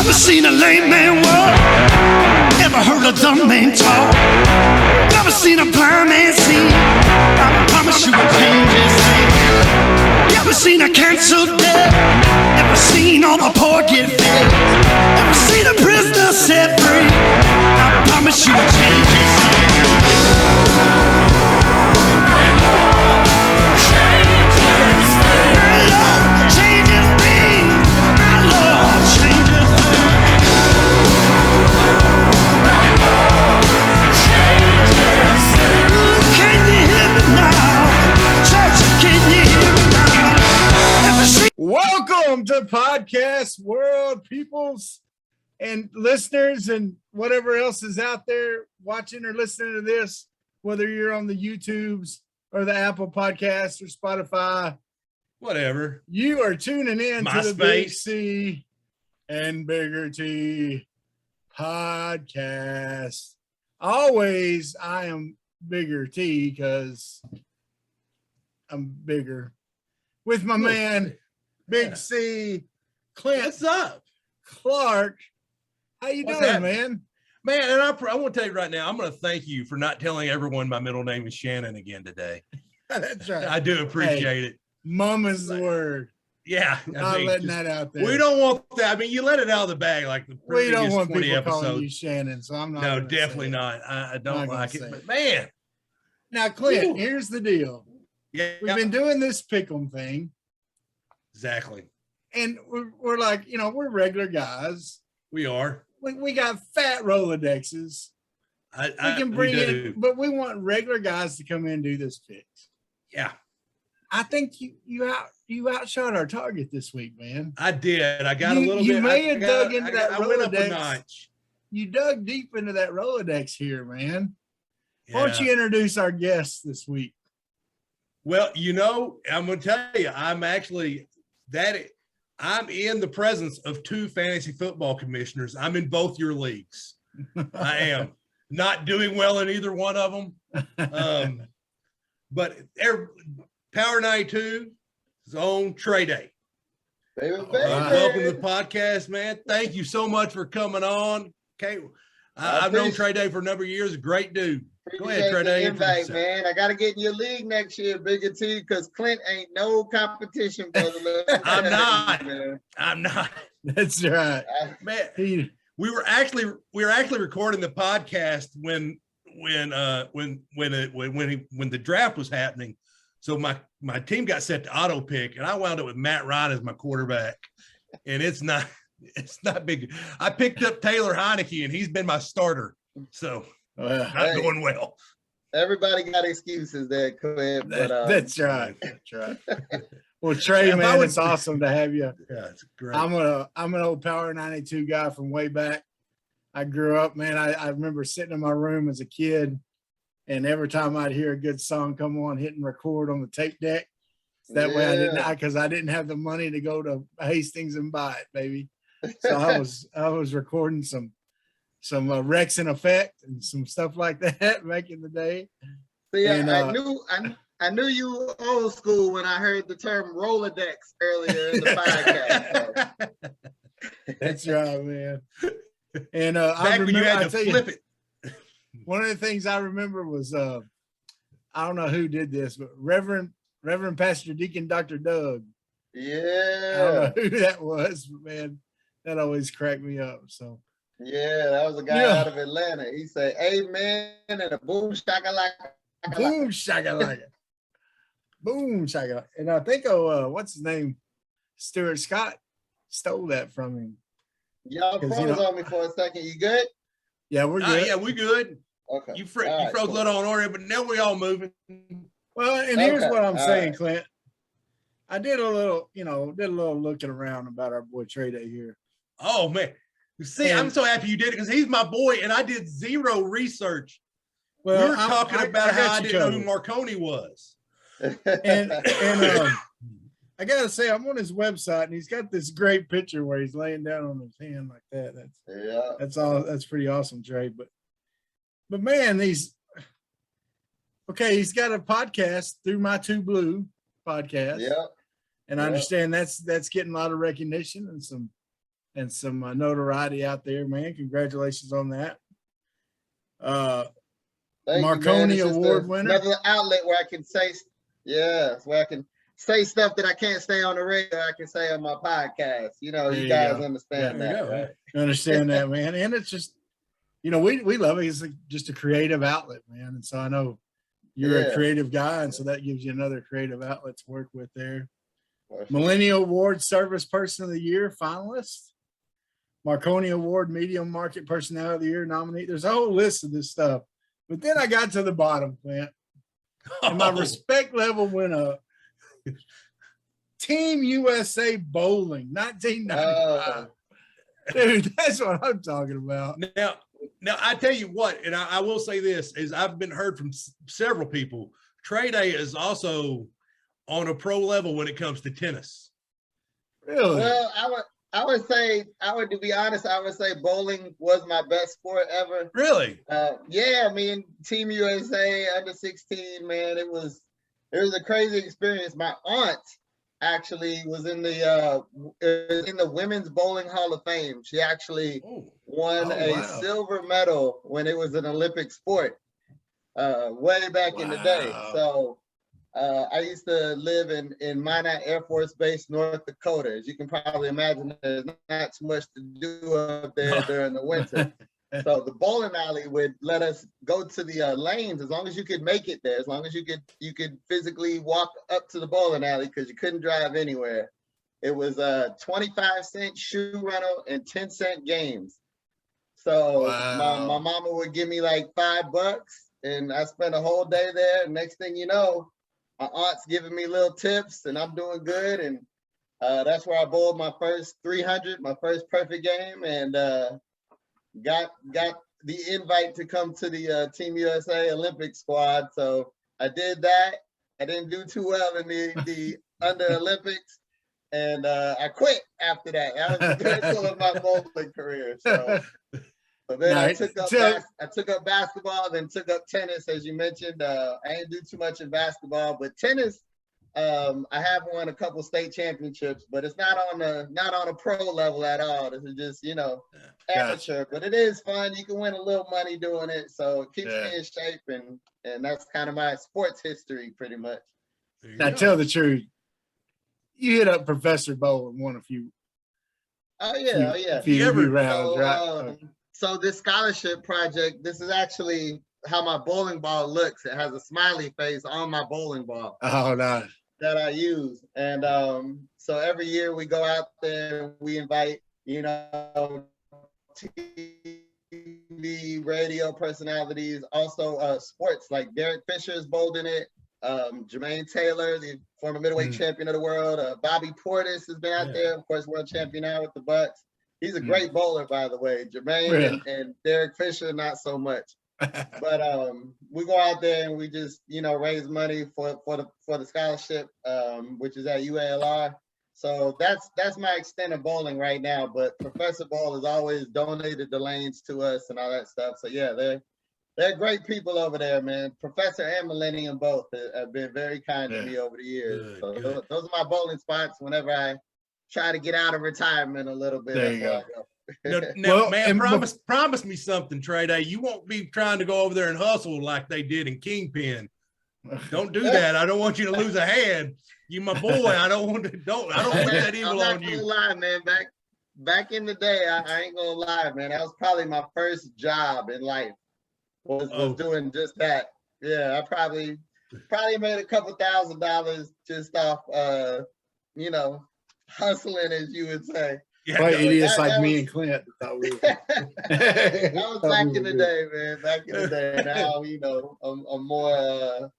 Never seen a lame man walk. Never heard a dumb man talk. Never seen a blind man see. I promise you will change his name. Never seen a canceled debt. Never seen all the poor get fed. Never seen a prisoner set free. I promise you will change his name. Welcome to Podcast World, peoples and listeners and whatever else is out there watching or listening to this, whether you're on the YouTubes or the Apple Podcasts or Spotify, whatever. You are tuning in My to the Big space. C and Bigger T podcast. Always, I am Bigger T because I'm bigger. With my man, Big C, Clint. What's up? Clark. How you What's doing, happening? man? Man, and I want to tell you right now, I'm going to thank you for not telling everyone my middle name is Shannon again today. That's right. I do appreciate it. Mama's the word. Yeah. Not letting that out there. We don't want that. I mean, you let it out of the bag like the previous We don't want 20 people episodes. calling you Shannon, so I'm not. No, definitely not. I don't like it. But man. Now, Clint, Ooh. Here's the deal. Yeah. We've been doing this pick'em thing. Exactly. And we're like, we're regular guys. We are. We got fat Rolodexes. We can bring in, but we want regular guys to come in and do this picks. Yeah. I think you outshot our target this week, man. I did. I got a little bit. You may have dug into that I went up a Rolodex. notch. You dug deep into that Rolodex here, man. Yeah. Why don't you introduce our guests this week? Well, I'm going to tell you, I'm in the presence of two fantasy football commissioners. I'm in both your leagues. I am not doing well in either one of them. But Power 92 is on Trey Day. Welcome to the podcast, man. Thank you so much for coming on. Okay, I've known Trey Day for a number of years. A great dude. Go ahead, Trey Day. Invite, man. I got to get in your league next year, Bigger T, because Clint ain't no competition, brother. I'm not. That's right, man. We were actually recording the podcast when the draft was happening. So my team got set to auto pick, and I wound up with Matt Ryan as my quarterback. And it's not big. I picked up Taylor Heineke, and he's been my starter. So not going well. Everybody got excuses there, Clint. But that's right. That's right. Well, Trey, man, it's awesome to have you. Yeah, it's great. I'm an old Power 92 guy from way back. I grew up, man. I remember sitting in my room as a kid, and every time I'd hear a good song come on, hitting record on the tape deck. That way because I didn't have the money to go to Hastings and buy it, baby. So I was recording some Rex in Effect and some stuff like that back in the day. See, and, I knew you were old school when I heard the term Rolodex earlier in the podcast. That's right, man. And back when you had to flip it. One of the things I remember was I don't know who did this, but Reverend Pastor Deacon Dr. Doug. Yeah. I don't know who that was, but man, that always cracked me up. So yeah, that was a guy out of Atlanta. He said, "Amen," and a boom shakalaka. Boom shakalaka. Boom shakalaka. And I think what's his name? Stuart Scott stole that from him. Y'all froze on me for a second. You good? Yeah, we're good. Yeah, we good. Okay. You froze a little on order, but now we all moving. Well, and here's what I'm saying, Clint. I did a little looking around about our boy Trey Day here. Oh man. See, I'm so happy you did it because he's my boy, and I did zero research. Well, we were talking about how I didn't know who Marconi was. And I gotta say, I'm on his website, and he's got this great picture where he's laying down on his hand like that. That's pretty awesome, Trey. But man, he's got a podcast through My Two Blue podcast. Yeah. And I understand that's getting a lot of recognition and and some notoriety out there, man. Congratulations on that. Thank you, man. Marconi It's just Award winner. another outlet where I can say, where I can say stuff that I can't say on the radio. I can say on my podcast. You know, There you you guys go. understand There you that, go. right? I understand that, man. And it's just, you know, we love it. It's like just a creative outlet, man. And so I know you're a creative guy, and so that gives you another creative outlet to work with there. Millennial Award Service Person of the Year finalist. Marconi Award Medium Market Personality of the Year nominee. There's a whole list of this stuff. But then I got to the bottom, Clint. And my respect level went up. Team USA Bowling, 1995. Dude, that's what I'm talking about. Now I tell you what, and I will say this, is I've been heard from several people. Trey Day is also on a pro level when it comes to tennis. Really? Well, to be honest, I would say bowling was my best sport ever. Really? Yeah, I mean, Team USA under 16, man, it was a crazy experience. My aunt actually was in the Women's Bowling Hall of Fame. She actually won a silver medal when it was an Olympic sport, way back in the day. So I used to live in Minot Air Force Base, North Dakota. As you can probably imagine, there's not too much to do up there during the winter. So the bowling alley would let us go to the lanes as long as you could make it there, as long as you could physically walk up to the bowling alley, because you couldn't drive anywhere. It was a 25-cent shoe rental and 10-cent games. So my mama would give me like $5, and I spent a whole day there. Next thing you know, my aunt's giving me little tips, and I'm doing good. And that's where I bowled my first 300, my first perfect game, and got the invite to come to the Team USA Olympic squad. So I did that. I didn't do too well in the under Olympics, and I quit after that. That was the pinnacle of my bowling career. So then I took up basketball, then took up tennis, as you mentioned. I didn't do too much in basketball, but tennis, I have won a couple state championships, but it's not on a pro level at all. This is just, amateur, but it is fun. You can win a little money doing it, so it keeps me in shape, and that's kind of my sports history, pretty much. Now, tell the truth, you hit up Professor Bowl and won a few. Few rounds, right? So this scholarship project, this is actually how my bowling ball looks. It has a smiley face on my bowling ball. Oh, nice. That I use. And so every year we go out there, we invite, TV, radio personalities, also sports, like Derek Fisher's bowled in it. Jermaine Taylor, the former middleweight champion of the world. Bobby Portis has been out there, of course, world champion now with the Bucks. He's a great bowler, by the way. Jermaine and Derek Fisher, not so much. But we go out there and we just, raise money for the scholarship, which is at UALR. So that's my extent of bowling right now. But Professor Ball has always donated the lanes to us and all that stuff. So yeah, they're great people over there, man. Professor and Millennium both have been very kind to me over the years. Good. Those are my bowling spots whenever I try to get out of retirement a little bit. There you go. Now, man, promise me something, Trey Day. You won't be trying to go over there and hustle like they did in Kingpin. Don't do that. I don't want you to lose a hand. You my boy. I don't want that evil on you. I'm not gonna lie, man. Back in the day, I ain't gonna lie, man. That was probably my first job in life. Was doing just that. Yeah, I probably made a couple $1,000s just off hustling, as you would say. Yeah, idiots like me and Clint. That was back in the day, man. Back in the day. Now, I'm more.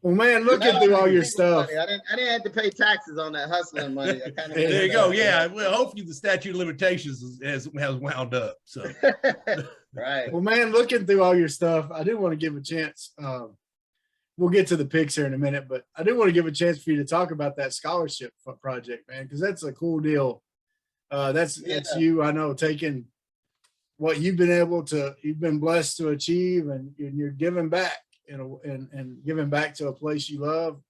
Well, man, looking through all your stuff. I didn't have to pay taxes on that hustling money. There you go. Yeah. Well, hopefully the statute of limitations has wound up. So. Right. Well, man, looking through all your stuff, I do want to give a chance. We'll get to the picks here in a minute, but I do want to give a chance for you to talk about that scholarship project, man, because that's a cool deal. That's you, I know, taking what you've been blessed to achieve, and you're giving back, and giving back to a place you love,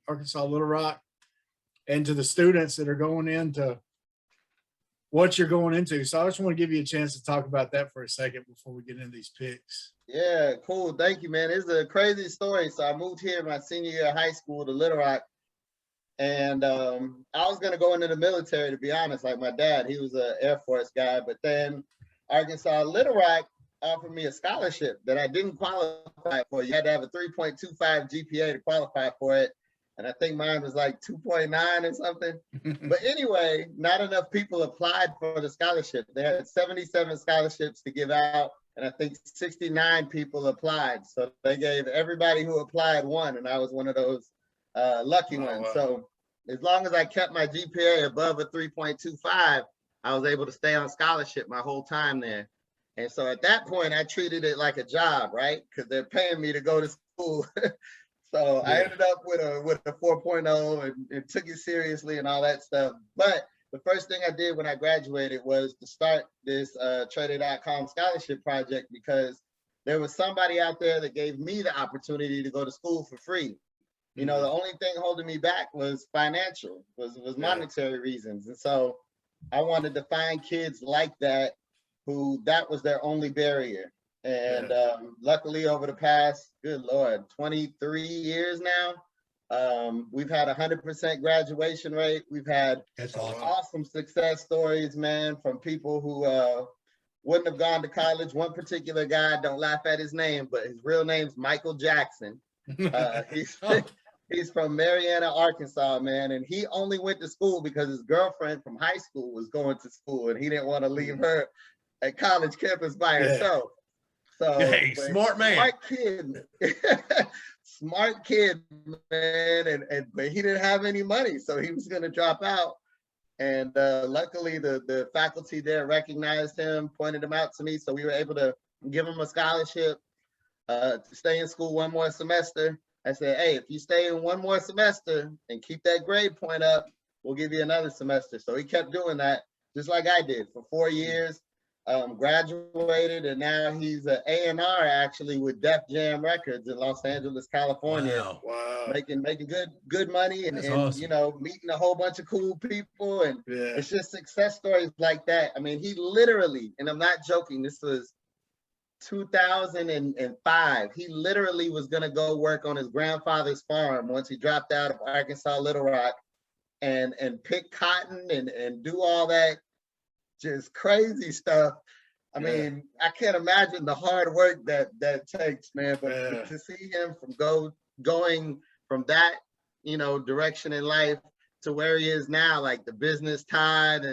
Arkansas Little Rock, and to the students that are going in to what you're going into. So I just want to give you a chance to talk about that for a second before we get into these picks. Yeah, cool. Thank you, man. It's a crazy story. So I moved here my senior year of high school to Little Rock. And I was going to go into the military, to be honest. Like my dad, he was an Air Force guy. But then Arkansas Little Rock offered me a scholarship that I didn't qualify for. You had to have a 3.25 GPA to qualify for it. And I think mine was like 2.9 or something. But anyway, not enough people applied for the scholarship. They had 77 scholarships to give out. And I think 69 people applied. So they gave everybody who applied one. And I was one of those lucky ones. Wow. So as long as I kept my GPA above a 3.25, I was able to stay on scholarship my whole time there. And so at that point, I treated it like a job, right? Because they're paying me to go to school. So I ended up with a 4.0 and took it seriously and all that stuff. But the first thing I did when I graduated was to start this Trey.com scholarship project, because there was somebody out there that gave me the opportunity to go to school for free. You know, the only thing holding me back was financial, was monetary reasons. And so I wanted to find kids like that who that was their only barrier. And luckily over the past, good Lord, 23 years now, we've had 100% graduation rate. We've had awesome success stories, man, from people who wouldn't have gone to college. One particular guy, don't laugh at his name, but his real name's Michael Jackson. He's from Marianna, Arkansas, man. And he only went to school because his girlfriend from high school was going to school and he didn't want to leave her at college campus by herself. So hey, smart man. Smart kid, man. But he didn't have any money, so he was going to drop out. And luckily the faculty there recognized him, pointed him out to me. So we were able to give him a scholarship to stay in school one more semester. I said, hey, if you stay in one more semester and keep that grade point up, we'll give you another semester. So he kept doing that, just like I did for 4 years, graduated, and now he's an A&R actually with Def Jam Records in Los Angeles, California. Wow. Making good money and awesome. You know, meeting a whole bunch of cool people. And it's just success stories like that. I mean, he literally, and I'm not joking, this was 2005. He literally was going to go work on his grandfather's farm once he dropped out of Arkansas Little Rock and pick cotton and do all that just crazy stuff. I mean, I can't imagine the hard work that takes, man. But to see him going from that, you know, direction in life to where he is now, like the business tide,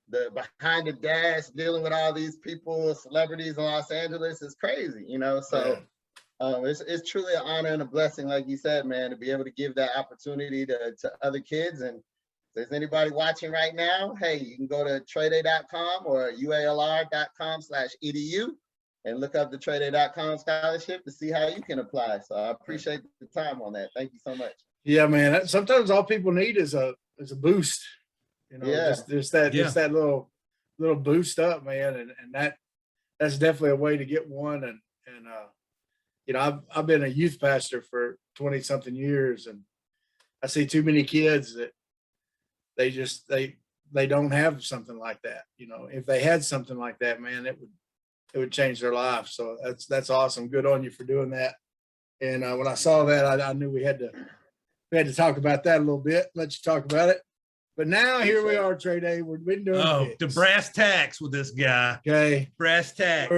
the behind the dash, dealing with all these people, celebrities in Los Angeles is crazy, you know? So it's truly an honor and a blessing, like you said, man, to be able to give that opportunity to other kids. And if there's anybody watching right now, hey, you can go to Trey.com or ualr.com/edu and look up the Trey.com scholarship to see how you can apply. So I appreciate the time on that. Thank you so much. Yeah, man. Sometimes all people need is a boost. You know, just that little boost up, man, and that's definitely a way to get one. And you know, I've been a youth pastor for 20-something years, and I see too many kids that they don't have something like that. You know, if they had something like that, man, it would change their life. So that's awesome. Good on you for doing that. And when I saw that, I knew we had to talk about that a little bit. Let you talk about it. But now here we are, Trey Day. We've been doing the brass tacks with this guy. Okay, brass tacks.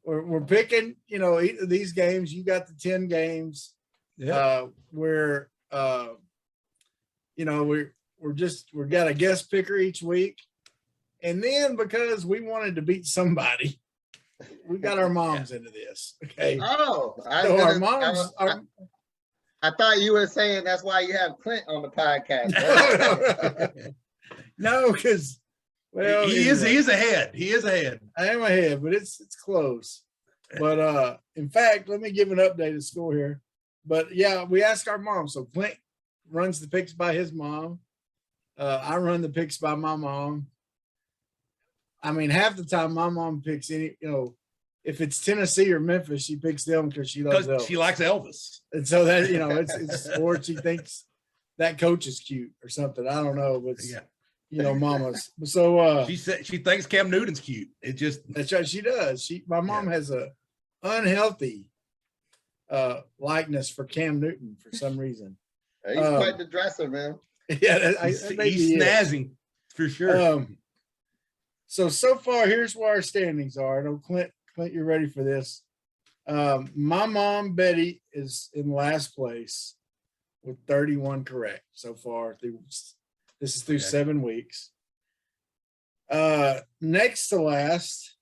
We're picking. You know, these games. You got the 10 games. Yeah. We're you know, we're got a guest picker each week, and then because we wanted to beat somebody, we got our moms into this. Okay. Our moms. I thought you were saying that's why you have Clint on the podcast. No, because he is ahead. He is ahead. I am ahead, but it's close. But in fact, let me give an updated score here. But yeah, we asked our mom. So Clint runs the picks by his mom. I run the picks by my mom. I mean, half the time my mom picks any, you know, if it's Tennessee or Memphis, she picks them because she loves Elvis. She likes Elvis. And so that, you know, it's sports. She thinks that coach is cute or something. I don't know. But mamas. So She said she thinks Cam Newton's cute. It just that's right, she does. My mom has a unhealthy likeness for Cam Newton for some reason. He's quite the dresser, man. Yeah, he's snazzing for sure. So far, here's where our standings are. I know Clint, you're ready for this. My mom Betty is in last place with 31 correct so far. This is through 7 weeks. Next to last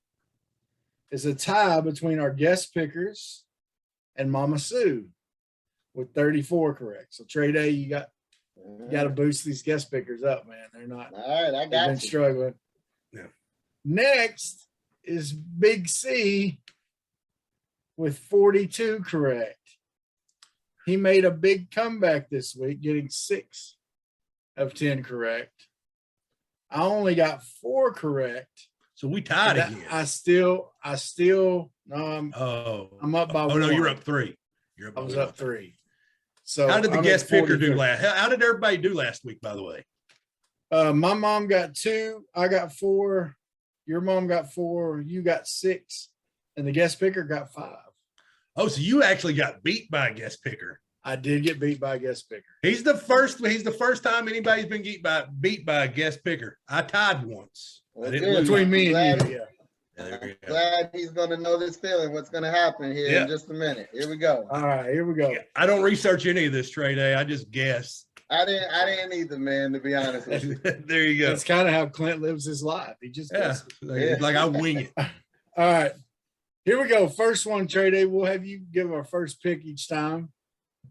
is a tie between our guest pickers and Mama Sue with 34 correct. So Trey Day, you got to boost these guest pickers up, man. They're not. All right, I got they've been you. struggling. Yeah. Next is Big C with 42 correct. He made a big comeback this week, getting 6 of 10 correct. I only got 4 correct. So we tied again. I'm up by 1. Oh no, you're up 3. I was up 3. So how did the guest picker do last? How did everybody do last week, by the way? My mom got 2, I got 4, your mom got 4, you got 6, and the guest picker got 5. Oh, so you actually got beat by a guest picker. I did get beat by a guest picker. He's the first time anybody's been beat by a guest picker. I tied once. Well, between me and you. Yeah. Glad he's gonna know this feeling. What's gonna happen here in just a minute? Here we go. All right, here we go. I don't research any of this, Trey Day. I just guess. I didn't either, man. To be honest with you. There you go. That's kind of how Clint lives his life. He just guesses. Like I wing it. All right, here we go. First one, Trey Day. We'll have you give our first pick each time.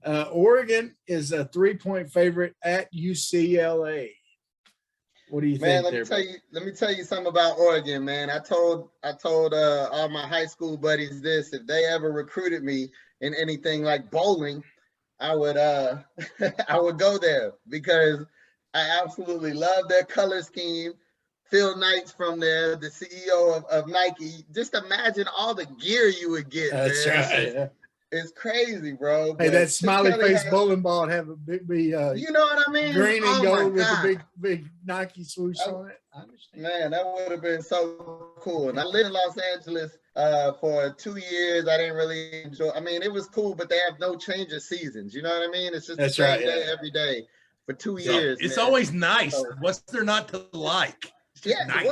Oregon is a 3-point favorite at UCLA. What do you think? Let me tell you something about Oregon, man. I told all my high school buddies this: if they ever recruited me in anything like bowling, I would I would go there because I absolutely love their color scheme. Phil Knight's from there, the CEO of Nike. Just imagine all the gear you would get. That's man. right. Yeah. It's crazy, bro. Hey, that smiley face bowling ball have a big, you know what I mean? green and gold with a big Nike swoosh on it. I understand. Man, that would have been so cool. And I lived in Los Angeles for 2 years. I didn't really enjoy. I mean, it was cool, but they have no change of seasons. You know what I mean? It's just the same day every day for 2 years. It's man. always nice. So, what's there not to like? Yeah, nice.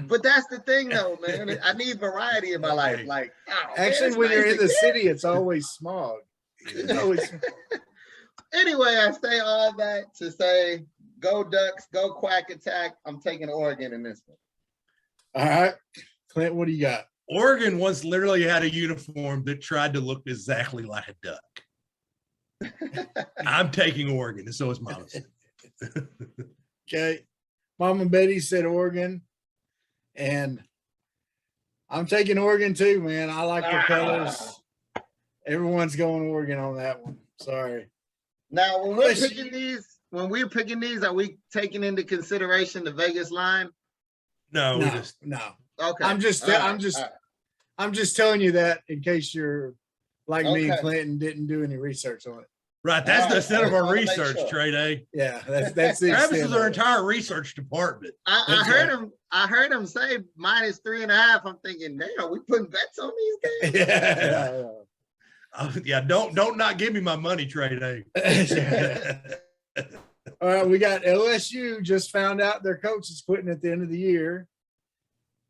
but that's the thing, though, man. I need variety in my life. Like, actually, when you're in the city, it's always smog. It's always. Anyway, I say all that to say, go Ducks, go Quack Attack. I'm taking Oregon in this one. All right, Clint, what do you got? Oregon once literally had a uniform that tried to look exactly like a duck. I'm taking Oregon, and so is Mama. Okay, Mama Betty said Oregon. And I'm taking Oregon too, man. I like the colors. Everyone's going Oregon on that one. Sorry. Now, when we're picking these, are we taking into consideration the Vegas line? No. Okay. I'm just telling you that in case you're like me and Clinton didn't do any research on it. Right, that's the extent of our research, Trey Day. Yeah, that's the Travis is our entire research department. I heard him say -3.5. I'm thinking, damn, we putting bets on these games? Yeah. Don't not give me my money, Trey Day. All right, we got LSU just found out their coach is quitting at the end of the year.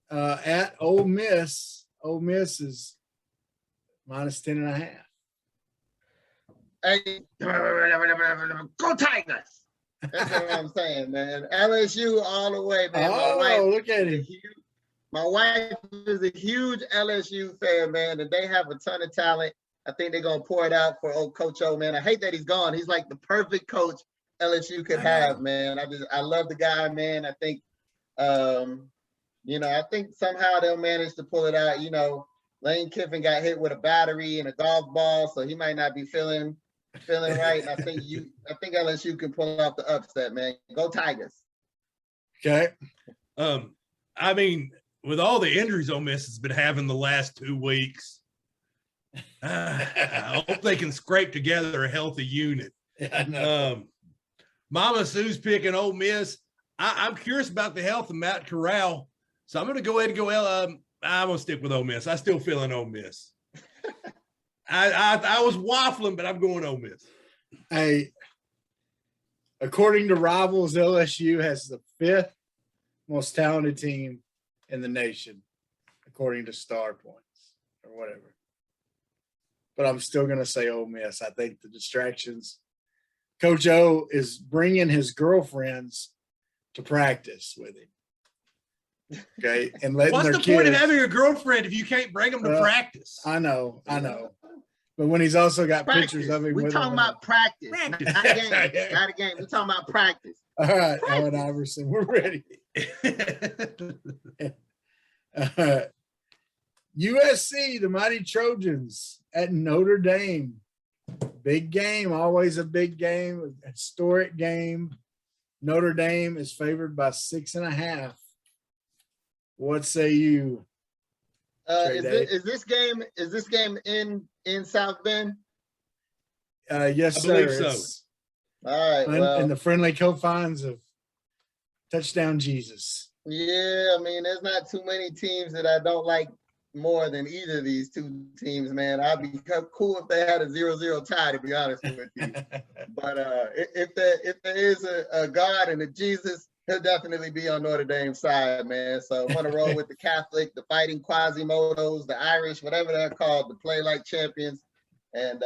At Ole Miss. Ole Miss is -10.5. Hey, go Tigers! That's what I'm saying, man. LSU all the way, man. Look at him. My wife is a huge LSU fan, man, and they have a ton of talent. I think they're gonna pour it out for old Coach O, man. I hate that he's gone. He's like the perfect coach LSU could have, man. I love the guy, man. I think, I think somehow they'll manage to pull it out. You know, Lane Kiffin got hit with a battery and a golf ball, so he might not be feeling right. And I think LSU can pull off the upset, man. Go Tigers. Okay. I mean, with all the injuries Ole Miss has been having the last 2 weeks, I hope they can scrape together a healthy unit. Yeah, I know. Mama Sue's picking Ole Miss. I'm curious about the health of Matt Corral, so I'm going to go ahead and go. I'm going to stick with Ole Miss. I still feel an Ole Miss. I was waffling, but I'm going Ole Miss. Hey, according to Rivals, LSU has the 5th most talented team in the nation, according to Star Points or whatever. But I'm still going to say Ole Miss. I think the distractions. Coach O is bringing his girlfriends to practice with him. Okay, and letting What's their the kids, point of having a girlfriend if you can't bring them to practice? I know. But when he's also got Practice. pictures of him, We're with talking him about practice, Practice. not a game. Not a game. We're talking about practice. all right, Allen Iverson, we're ready. USC, the mighty Trojans at Notre Dame. Big game, always a big game, a historic game. Notre Dame is favored by 6.5. What say you? Is this game in South Bend? Yes, I sir. believe so. It's All right. Well, in the friendly confines of Touchdown Jesus. yeah, I mean, there's not too many teams that I don't like more than either of these two teams, man. I'd be cool if they had a 0-0 tie, to be honest with you. But if there is a God and a Jesus, he'll definitely be on Notre Dame's side, man. So I'm gonna roll with the Catholic, the Fighting Quasimodos, the Irish, whatever they're called, the Play Like Champions, and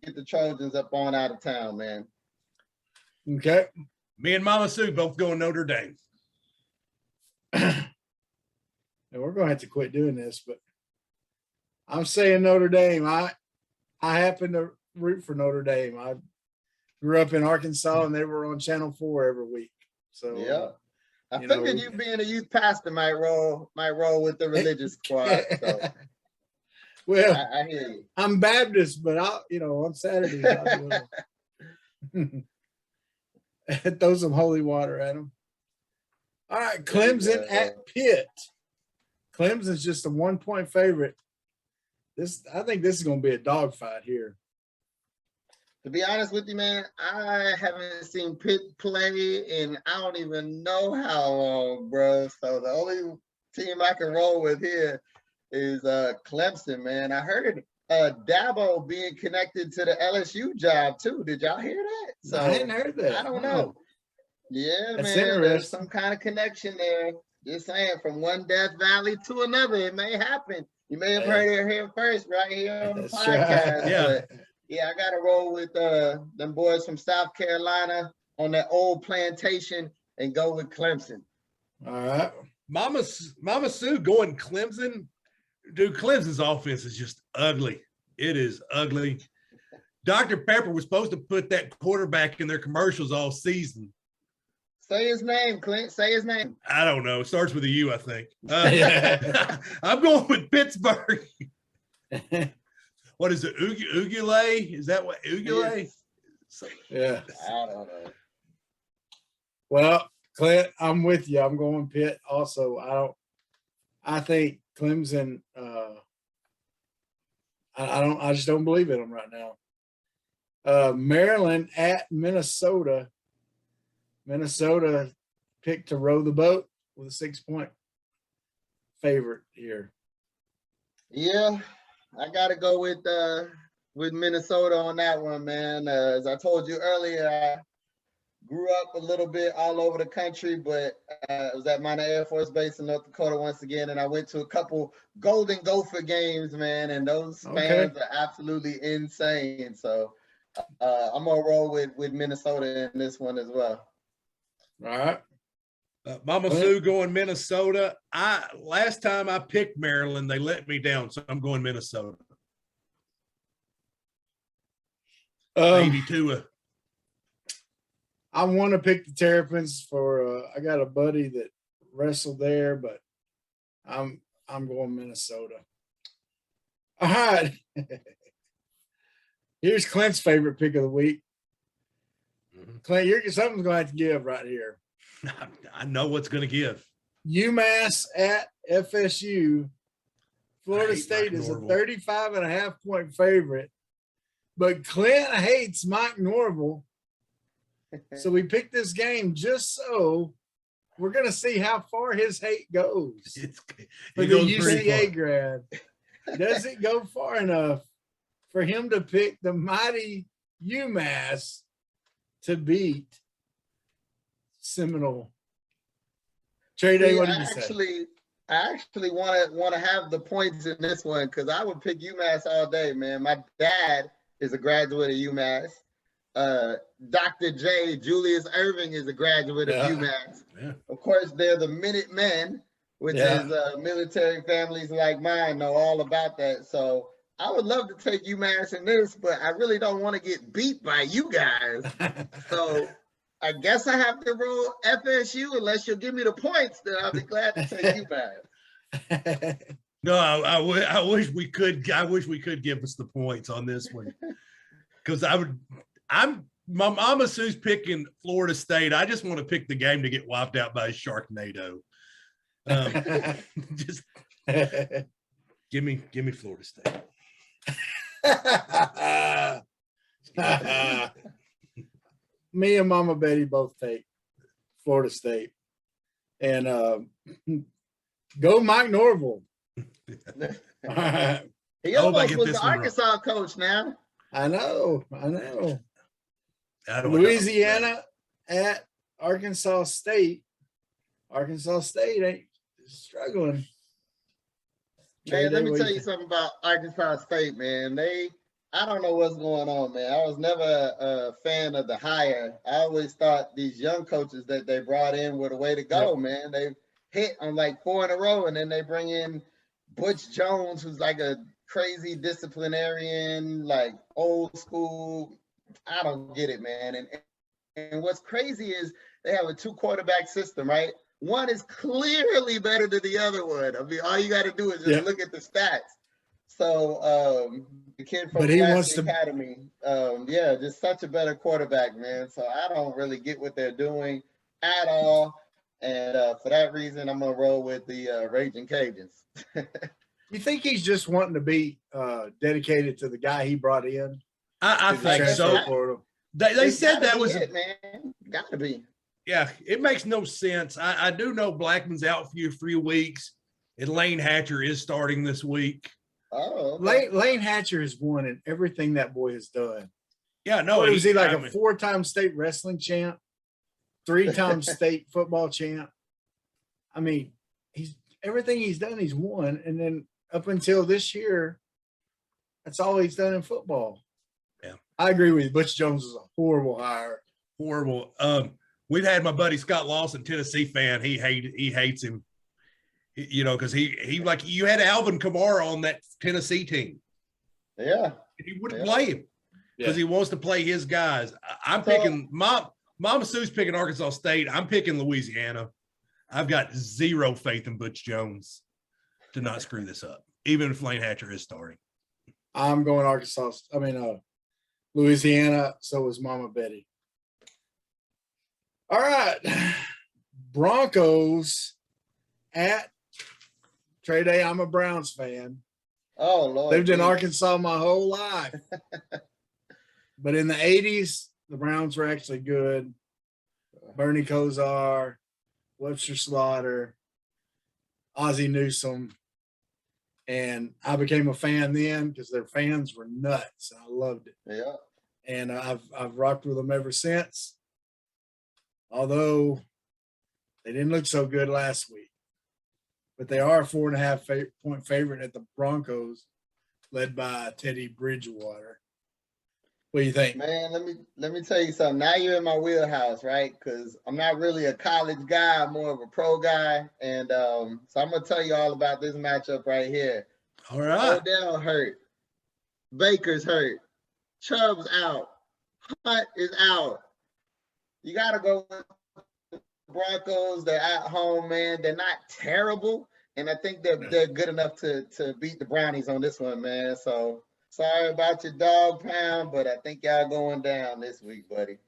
get the Trojans up on out of town, man. Okay. Me and Mama Sue both going Notre Dame. And we're going to have to quit doing this, but I'm saying Notre Dame. I happen to root for Notre Dame. I grew up in Arkansas, and they were on Channel 4 every week. So yeah, I figured you being a youth pastor might roll with the religious squad. So well, I hear you. I'm Baptist, but on Saturdays I'll do it. Throw some holy water at them. All right, Clemson at Pitt. Clemson's just a 1-point favorite. I think this is going to be a dogfight here. To be honest with you, man, I haven't seen Pitt play in I don't even know how long, bro. So the only team I can roll with here is Clemson, man. I heard Dabo being connected to the LSU job too. Did y'all hear that? So I hadn't heard that. I don't know. Yeah, That's man. There's interesting. some kind of connection there. Just saying, from one Death Valley to another, it may happen. You may have heard it here first, right here on the That's podcast. right. Yeah. But yeah, I got to roll with them boys from South Carolina on that old plantation and go with Clemson. All right. Mama Sue going Clemson. Dude, Clemson's offense is just ugly. It is ugly. Dr. Pepper was supposed to put that quarterback in their commercials all season. Say his name, Clint. Say his name. I don't know. It starts with a U, I think. I'm going with Pittsburgh. What is it? Ugule? Is that what Ugule? Yeah. I don't know. Well, Clint, I'm with you. I'm going Pitt also. I think Clemson, I just don't believe in them right now. Maryland at Minnesota. Minnesota picked to row the boat with a 6-point favorite here. Yeah, I got to go with Minnesota on that one, man. As I told you earlier, I grew up a little bit all over the country, but I was at Minor Air Force Base in North Dakota once again, and I went to a couple Golden Gopher games, man, and those fans are absolutely insane. So I'm going to roll with Minnesota in this one as well. All right. Mama Sue going Minnesota. Last time I picked Maryland, they let me down, so I'm going Minnesota. Maybe Tua. I want to pick the Terrapins for. I got a buddy that wrestled there, but I'm going Minnesota. All right. Here's Clint's favorite pick of the week. Clint, something's going to have to give right here. I know what's going to give. UMass at FSU. Florida State is a 35.5-point favorite, but Clint hates Mike Norvell. So we picked this game just so we're gonna see how far his hate goes for It the goes pretty UCA far. grad. Does it go far enough for him to pick the mighty UMass to beat Seminole? Trey Day, what did you say? I actually want to have the points in this one because I would pick UMass all day, man. My dad is a graduate of UMass. Dr. J, Julius Irving, is a graduate of UMass. Yeah. Of course, they're the Minutemen, which is military families like mine know all about that. So I would love to take UMass in this, but I really don't want to get beat by you guys. So I guess I have to roll FSU unless you'll give me the points. Then I'll be glad to take UMass. No, I wish we could. I wish we could give us the points on this one because my mama Sue's picking Florida State. I just want to pick the game to get wiped out by a Sharknado. Just give me Florida State. Me and Mama Betty both take Florida State, and go Mike Norville. He almost was the Arkansas coach now. I know. Louisiana at Arkansas State. Arkansas State ain't struggling. Man, let me tell you something about Arkansas State, man. I don't know what's going on, man. I was never a fan of the hire. I always thought these young coaches that they brought in were the way to go, man. They hit on like 4 in a row, and then they bring in Butch Jones, who's like a crazy disciplinarian, like old school. I don't get it, man. And what's crazy is they have a 2-quarterback system, right? One is clearly better than the other one. I mean, all you got to do is just look at the stats. So the kid from the Academy, just such a better quarterback, man. So I don't really get what they're doing at all. And for that reason, I'm going to roll with the Raging Cajuns. You think he's just wanting to be dedicated to the guy he brought in? I think so. They said that was it, man. Got to be. Yeah, it makes no sense. I do know Blackman's out for a few weeks, and Lane Hatcher is starting this week. Oh, okay. Lane Hatcher has won in everything that boy has done. Yeah, no. Was he like a 4-time state wrestling champ, 3-time state football champ? I mean, everything he's done, he's won. And then up until this year, that's all he's done in football. Yeah. I agree with you. Butch Jones is a horrible hire. Horrible. We've had my buddy Scott Lawson, Tennessee fan. He hates him. You know, because he like you had Alvin Kamara on that Tennessee team. Yeah. He wouldn't play him because he wants to play his guys. I'm picking Mama Sue's picking Arkansas State. I'm picking Louisiana. I've got zero faith in Butch Jones to not screw this up, even if Lane Hatcher is starting. I'm going Louisiana. So is Mama Betty. All right. Broncos at Trey Day. I'm a Browns fan. Oh, Lord. Lived in Arkansas my whole life. But in the 80s, the Browns were actually good. Bernie Kosar, Webster Slaughter, Ozzie Newsome. And I became a fan then because their fans were nuts. I loved it. Yeah. And I've rocked with them ever since. Although they didn't look so good last week. But they are a 4.5 point favorite at the Broncos, led by Teddy Bridgewater. What do you think? Man, let me tell you something. Now you're in my wheelhouse, right? Because I'm not really a college guy. I'm more of a pro guy. And so I'm going to tell you all about this matchup right here. All right. Odell hurt. Baker's hurt. Chubb's out. Hunt is out. You got to go with the Broncos. They're at home, man. They're not terrible. And I think they're good enough to beat the Brownies on this one, man. So sorry about your dog pound, but I think y'all going down this week, buddy.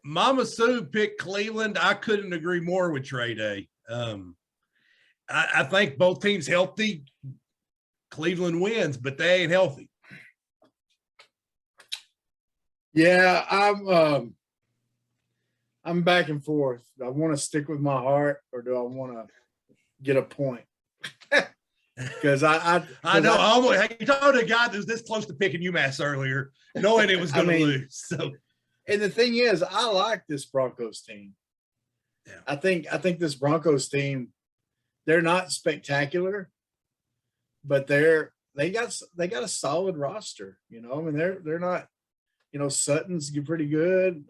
Mama Sue picked Cleveland. I couldn't agree more with Trey Day. I think both teams healthy. Cleveland wins, but they ain't healthy. I'm back and forth. Do I want to stick with my heart or do I want to get a point? Because I know. You told a guy that was this close to picking UMass earlier, knowing it was going to lose. So, and the thing is, I like this Broncos team. Yeah. I think this Broncos team, they're not spectacular, but they got a solid roster. You know, I mean, they're not. You know, Sutton's pretty good.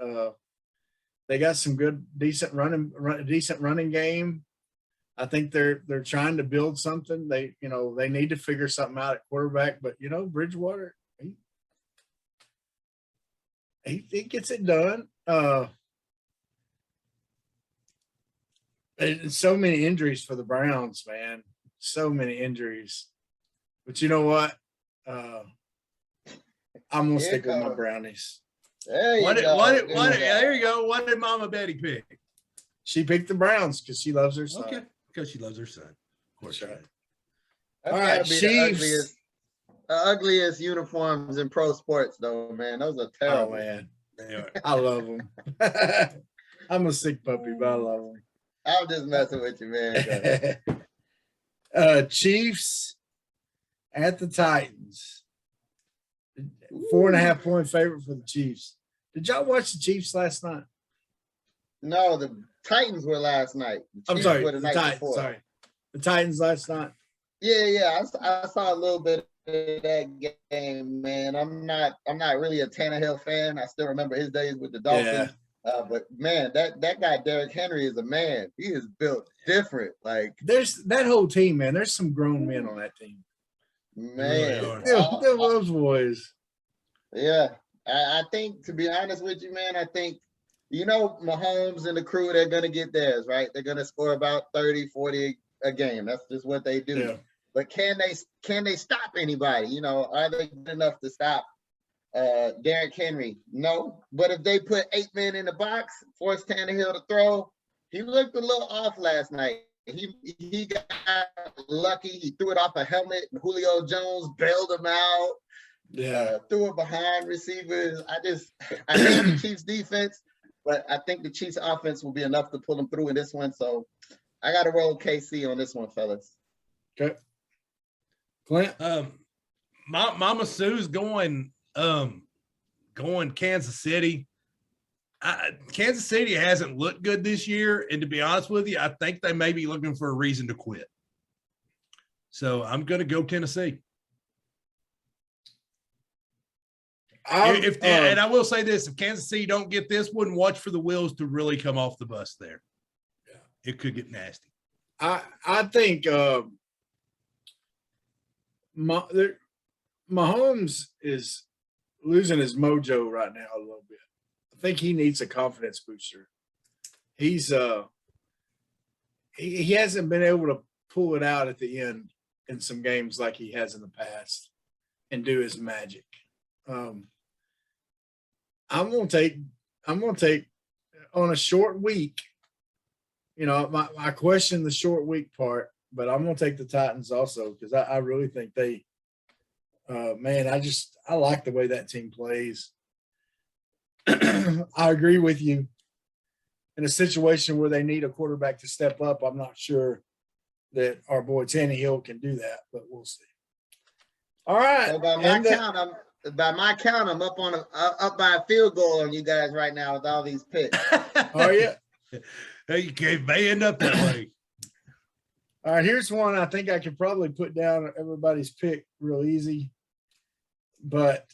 They got some decent running game. I think they're trying to build something. They need to figure something out at quarterback, but Bridgewater, he gets it done. And so many injuries for the Browns, man. So many injuries. But you know what? I'm gonna stick with my Brownies. There you go. What did Mama Betty pick? She picked the Browns because she loves her son. Okay, because she loves her son. Of course, right. All right, Chiefs. The ugliest uniforms in pro sports, though, man. Those are terrible. Oh man, I love them. I'm a sick puppy, but I love them. I'm just messing with you, man. Chiefs at the Titans. 4.5 point favorite for the Chiefs. Did y'all watch the Chiefs last night? No, the Titans were last night. I'm sorry, the Titans. Sorry, the Titans last night. Yeah. I saw a little bit of that game, man. I'm not really a Tannehill fan. I still remember his days with the Dolphins. Yeah. But man, that guy Derrick Henry is a man. He is built different. Like there's that whole team, man. There's some grown men on that team. Man, those boys. Yeah, I think, to be honest with you, man, I think, Mahomes and the crew, they're going to get theirs, right? They're going to score about 30, 40 a game. That's just what they do. Yeah. But can they stop anybody? Are they good enough to stop Derrick Henry? No. But if they put 8 men in the box, force Tannehill to throw, he looked a little off last night. He got lucky. He threw it off a helmet, and Julio Jones bailed him out. Yeah, threw it behind receivers. I hate the Chiefs defense, but I think the Chiefs offense will be enough to pull them through in this one. So I got to roll KC on this one, fellas. Okay. Clint? Mama Sue's going Kansas City. Kansas City hasn't looked good this year, and to be honest with you, I think they may be looking for a reason to quit. So I'm going to go Tennessee. And I will say this: if Kansas City don't get this one, watch for the wheels to really come off the bus there. Yeah, it could get nasty. I think Mahomes is losing his mojo right now a little bit. I think he needs a confidence booster. He's he hasn't been able to pull it out at the end in some games like he has in the past and do his magic. I'm gonna take on a short week. I question the short week part, but I'm gonna take the Titans also because I really think they. I like the way that team plays. I agree with you. In a situation where they need a quarterback to step up, I'm not sure that our boy Tannehill can do that, but we'll see. All right. So by my count, I'm up by a field goal on you guys right now with all these picks. Oh yeah. You may end up that way. All right, here's one I think I could probably put down everybody's pick real easy. But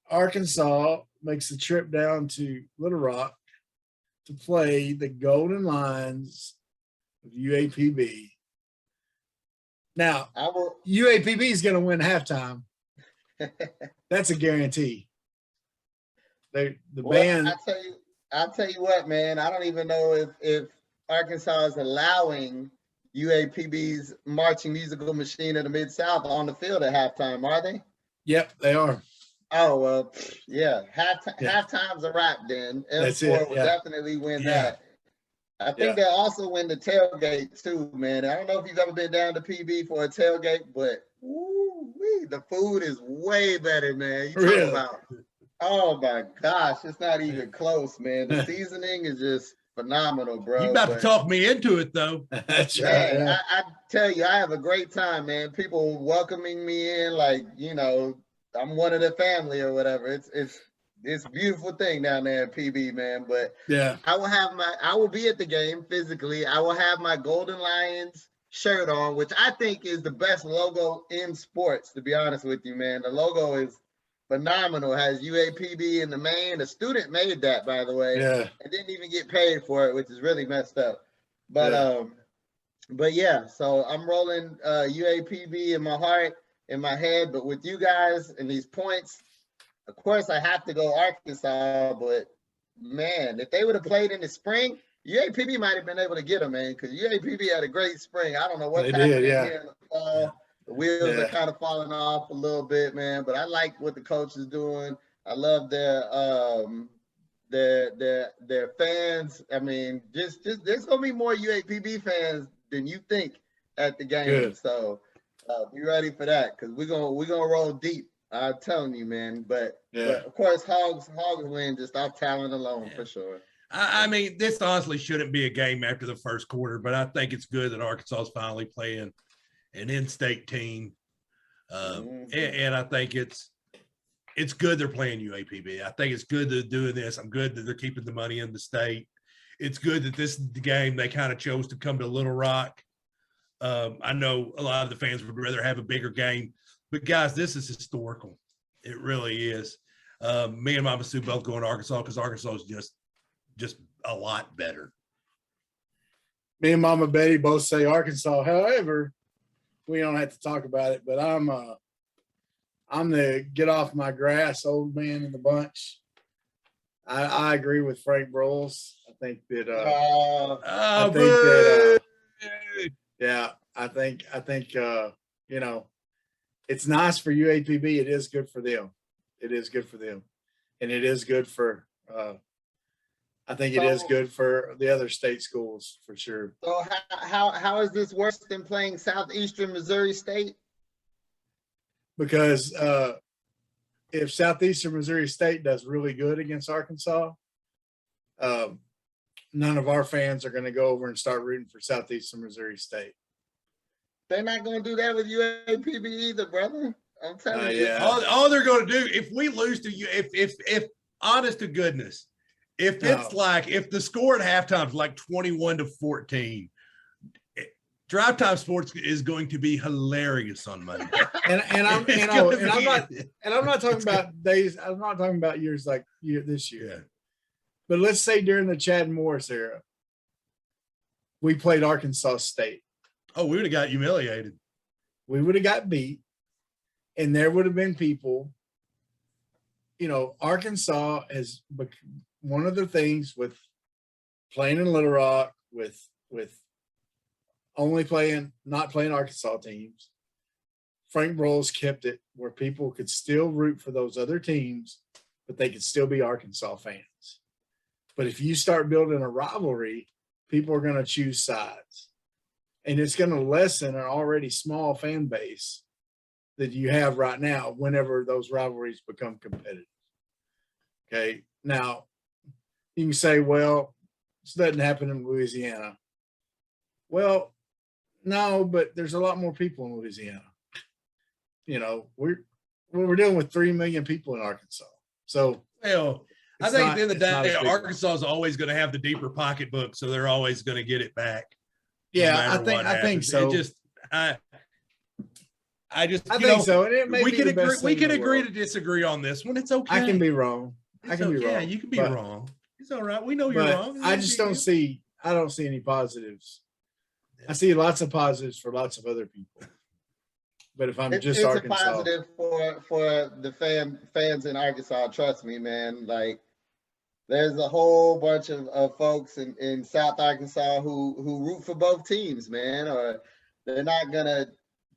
Arkansas makes the trip down to Little Rock to play the Golden Lions of UAPB. Now, UAPB is going to win halftime. That's a guarantee. Band. I'll tell you what, man. I don't even know if Arkansas is allowing UAPB's marching musical machine of the Mid-South on the field at halftime, are they? Yep, they are. Oh, well, yeah. Halftime's a wrap then. M4 will definitely win that. I think they'll also win the tailgate too, man. I don't know if you've ever been down to PB for a tailgate, but the food is way better, man. You talk about Oh my gosh, it's not even close, man. The seasoning is just phenomenal, bro. You about to But talk me into it though. That's right. man, Yeah. I tell you, I have a great time, man. People welcoming me in, like, I'm one of the family or whatever. It's a beautiful thing down there at PB, man. But Yeah. I will be at the game physically. I will have my Golden Lions shirt on, which I think is the best logo in sports, to be honest with you, man. The logo is phenomenal. It has UAPB in the main. The student made that, by the way. Yeah. And didn't even get paid for it, which is really messed up. But Yeah. but yeah, so I'm rolling UAPB in my heart, in my head. But with you guys and these points, of course I have to go Arkansas. But man, if they would have played in the spring, UAPB might have been able to get them, man, because UAPB had a great spring. I don't know what's They happening did, yeah. here in the fall. The wheels Yeah. are kind of falling off a little bit, man. But I like what the coach is doing. I love their fans. I mean, just there's gonna be more UAPB fans than you think at the game. Good. So be ready for that, because we're gonna roll deep. I'm telling you, man. But of course, Hogs win just off talent alone, for sure. I mean, this honestly shouldn't be a game after the first quarter, but I think it's good that Arkansas is finally playing an in-state team, and I think it's good they're playing UAPB. I think it's good they're doing this. I'm good that they're keeping the money in the state. It's good that this is the game they kind of chose to come to Little Rock. I know a lot of the fans would rather have a bigger game, but guys, this is historical. It really is. Me and Mama Sue both going to Arkansas because Arkansas is just a lot better. Me and Mama Betty both say Arkansas. However, we don't have to talk about it, but I'm the get off my grass old man in the bunch. I agree with Frank Broyles. I think that it's nice for UAPB. It is good for them. It is good for them, and it is good for. I think it is good for the other state schools for sure. So how is this worse than playing Southeastern Missouri State? Because if Southeastern Missouri State does really good against Arkansas, none of our fans are going to go over and start rooting for Southeastern Missouri State. They're not going to do that with UAPB either, brother. I'm telling you. Yeah. All they're going to do, if we lose to you, if honest to goodness, if it's like, if the score at halftime is like 21-14, Drive Time Sports is going to be hilarious on Monday. and I'm not talking about days. I'm not talking about years like this year. Yeah. But let's say during the Chad Morris era, we played Arkansas State. Oh, we would have got humiliated. We would have got beat, and there would have been people. Arkansas has one of the things with playing in Little Rock, with only not playing Arkansas teams. Frank Broyles kept it where people could still root for those other teams, but they could still be Arkansas fans. But if you start building a rivalry, people are going to choose sides. And it's going to lessen an already small fan base that you have right now whenever those rivalries become competitive. Okay. Now, you can say, well, this doesn't happen in Louisiana. Well, no, but there's a lot more people in Louisiana. We're dealing with 3 million people in Arkansas. So, well, I think at the end of the day, Arkansas is always going to have the deeper pocketbook, so they're always going to get it back. Yeah, I think so. I think so. And it may we be can the agree. best We thing can in the agree world. to disagree on this one. It's okay. I can be wrong. Yeah, you can be wrong. It's all right. We know you're wrong. I just don't see. I don't see any positives. I see lots of positives for lots of other people. But if I'm just Arkansas, it's a positive for the fans in Arkansas. Trust me, man. Like, there's a whole bunch of folks in South Arkansas who root for both teams, man. Or they're not gonna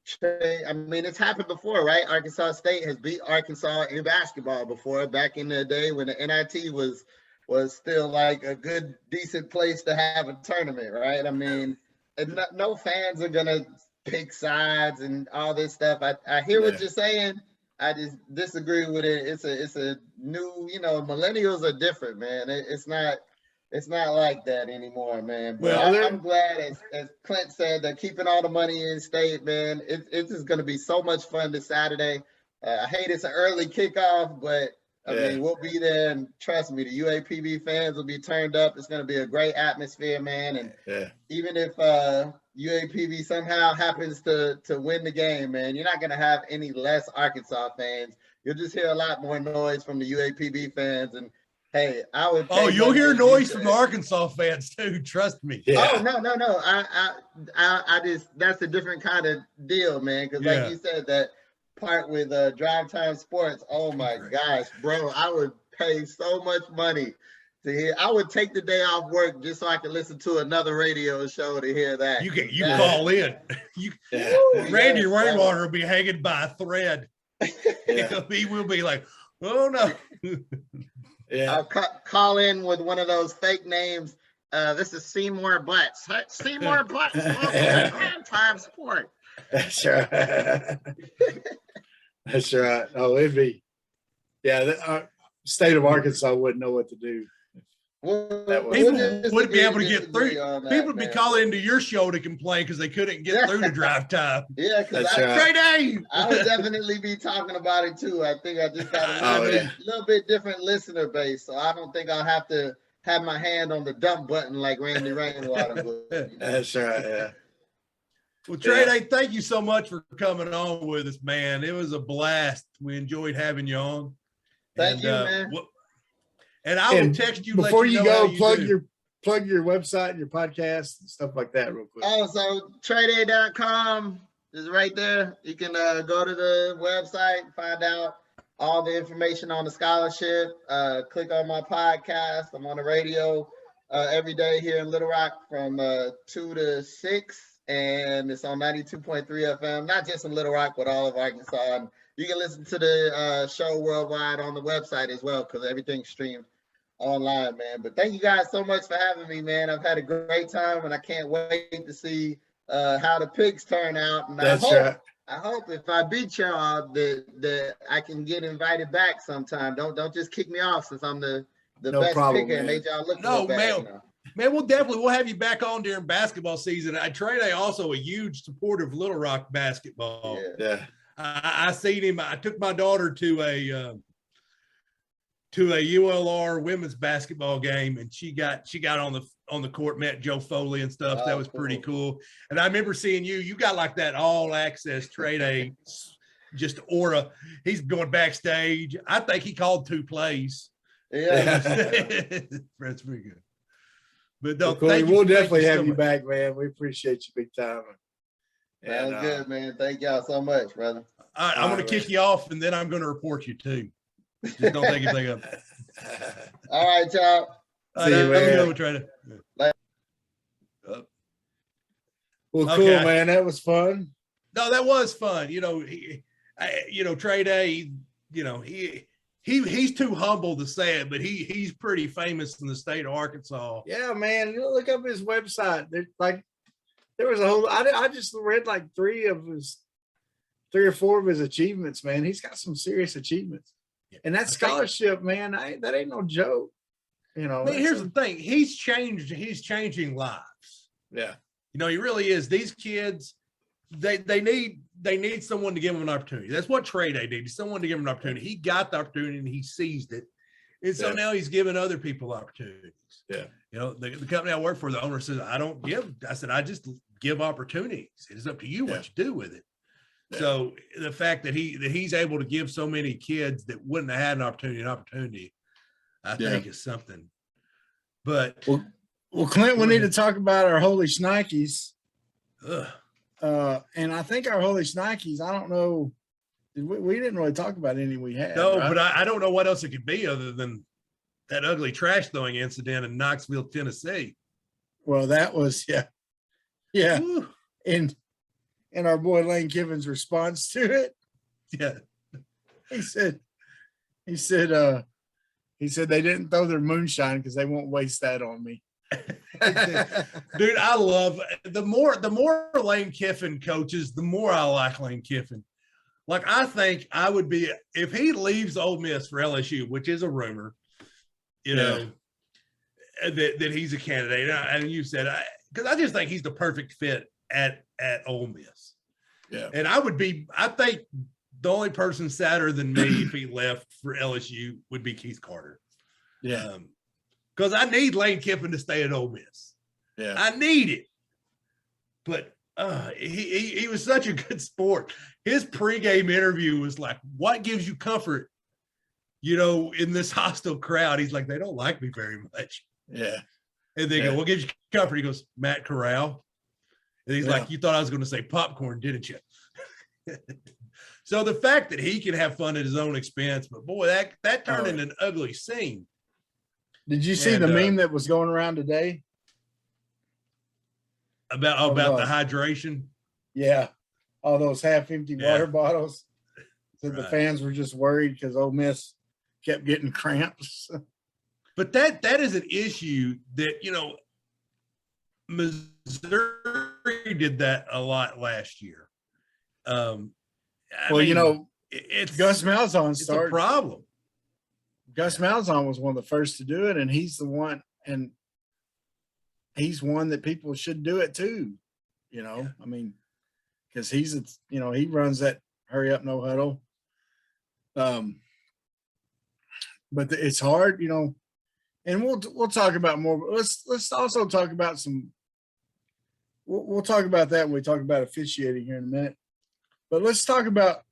trade. I mean, it's happened before, right? Arkansas State has beat Arkansas in basketball before, back in the day when the NIT was still like a good, decent place to have a tournament, right? I mean, and no fans are gonna pick sides and all this stuff. I hear what you're saying. I just disagree with it. It's a new, millennials are different, man. It's not like that anymore, man. But Well, I'm glad, as Clint said, that keeping all the money in state, man. It's just going to be so much fun this Saturday. I hate it's an early kickoff, but I mean, we'll be there, and trust me, the UAPB fans will be turned up. It's going to be a great atmosphere, man. And even if UAPB somehow happens to win the game, man, you're not going to have any less Arkansas fans. You'll just hear a lot more noise from the UAPB fans. And hey, I would. Oh, you'll hear noise from the Arkansas fans too. Trust me. Yeah. Oh, no. I just, that's a different kind of deal, man. Because like you said, that part with Drive Time Sports. Oh my gosh, bro! I would pay so much money to hear. I would take the day off work just so I could listen to another radio show to hear that. You call in. Randy Rainwater will be hanging by a thread. He will be like, oh no. I'll call in with one of those fake names. This is Seymour Butts. Seymour Butts. Drive Time Sport. That's right. That's right. Oh, it'd be, the state of Arkansas wouldn't know what to do. People wouldn't be able to get through. People would be calling into your show to complain because they couldn't get through to Drive Time. Yeah, because I would definitely be talking about it too. I think I just got a little bit different listener base, so I don't think I'll have to have my hand on the dump button like Randy Rainwater would. That's right. Yeah. Well, Trey, thank you so much for coming on with us, man. It was a blast. We enjoyed having you on. Thank you, man. And I will text you before you go. Plug your website and your podcast and stuff like that, real quick. Oh, so TreyDay.com is right there. You can go to the website, find out all the information on the scholarship. Click on my podcast. I'm on the radio every day here in Little Rock from 2 to 6. And it's on 92.3 FM, not just in Little Rock, but all of Arkansas. And you can listen to the show worldwide on the website as well, because everything's streamed online, man. But thank you guys so much for having me, man. I've had a great time, and I can't wait to see how the picks turn out. And I hope if I beat y'all that I can get invited back sometime. Don't just kick me off since I'm the best picker and made y'all look bad. Man, we'll have you back on during basketball season. Trey also a huge supporter of Little Rock basketball. Yeah. I seen him. I took my daughter to a ULR women's basketball game, and she got on the court, met Joe Foley and stuff. That was pretty cool. And I remember seeing you got like that all access Trey just aura. He's going backstage. I think he called 2 plays. Yeah. That's pretty good. But no, we'll definitely have you back, man. We appreciate you big time. Sounds good, man. Thank y'all so much, brother. All right, I'm going to kick you off, and then I'm going to report you too. Just don't take anything up. All right, y'all. See you, man. Well, cool, man. That was fun. No, that was fun. Trey Day, he's too humble to say it, but he's pretty famous in the state of Arkansas. Yeah, man. You look up his website. There was a whole. I just read like 3 or 4 of his achievements. Man, he's got some serious achievements, and that scholarship, man, that ain't no joke. Man, here's the thing. He's changing lives. Yeah. He really is. These kids, they need someone to give them an opportunity. That's what Trey Day needed, someone to give him an opportunity. He got the opportunity and he seized it. And so now he's giving other people opportunities. Yeah. The company I work for, the owner says, I just give opportunities. It's up to you what you do with it. Yeah. So the fact that he's able to give so many kids that wouldn't have had an opportunity, I think is something. But well, Clint, we need to talk about our Holy Shnikes. And I think our Holy Shnikes, I don't know, we didn't really talk about any we had. No, right? But I don't know what else it could be other than that ugly trash throwing incident in Knoxville, Tennessee. Well, that was, yeah. Woo. And our boy Lane Kiffin's response to it. Yeah. He said they didn't throw their moonshine because they won't waste that on me. Dude, I love the more Lane Kiffin coaches, the more I like Lane Kiffin. Like, I think I would be, if he leaves Ole Miss for LSU, which is a rumor, you know, that he's a candidate. And you said, because I just think he's the perfect fit at Ole Miss. Yeah. And I think the only person sadder than me if he left for LSU would be Keith Carter. Yeah. Because I need Lane Kiffin to stay at Ole Miss. Yeah. I need it. But he was such a good sport. His pregame interview was like, what gives you comfort, you know, in this hostile crowd? He's like, they don't like me very much. Yeah. And they go, what gives you comfort? He goes, Matt Corral. And he's like, you thought I was going to say popcorn, didn't you? So the fact that he can have fun at his own expense, but boy, that turned into an ugly scene. Did you see the meme that was going around today? About the hydration? Yeah. All those half-empty water bottles. So the Right. fans were just worried because Ole Miss kept getting cramps. But that is an issue that, you know, Missouri did that a lot last year. I mean, you know, it's Gus Malzahn it's a started. problem. Gus Malzahn was one of the first to do it, and he's the one, and he's one that people should do it too. You know, I mean, because he runs that hurry up, no huddle. But it's hard, you know, and we'll talk about more. But let's also talk about some. We'll talk about that when we talk about officiating here in a minute. But let's talk about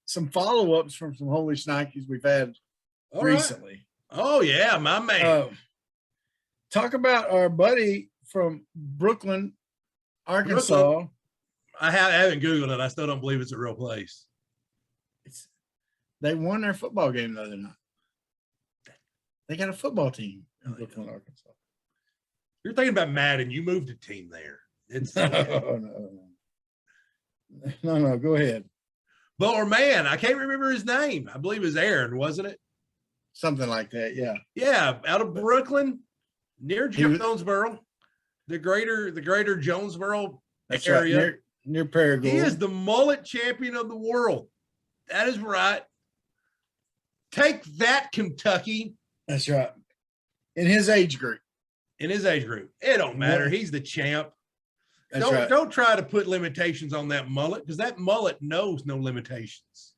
some follow-ups from some Holy Shnikes we've had recently. Right. Oh yeah, my man. Talk about our buddy from Brooklyn, Arkansas. I haven't Googled it. I still don't believe it's a real place. They won their football game the other night. They got a football team in Brooklyn, Arkansas. You're thinking about Madden. You moved a team there. It's no. Go ahead. But our man, I can't remember his name. I believe it was Aaron, wasn't it? Something like that. Yeah. Yeah, out of Brooklyn, near Jonesboro, the greater Jonesboro area. Right, near Paragould. He is the mullet champion of the world. That is right. Take that, Kentucky. That's right. In his age group. It don't matter. He's the champ. Don't try to put limitations on that mullet, because that mullet knows no limitations.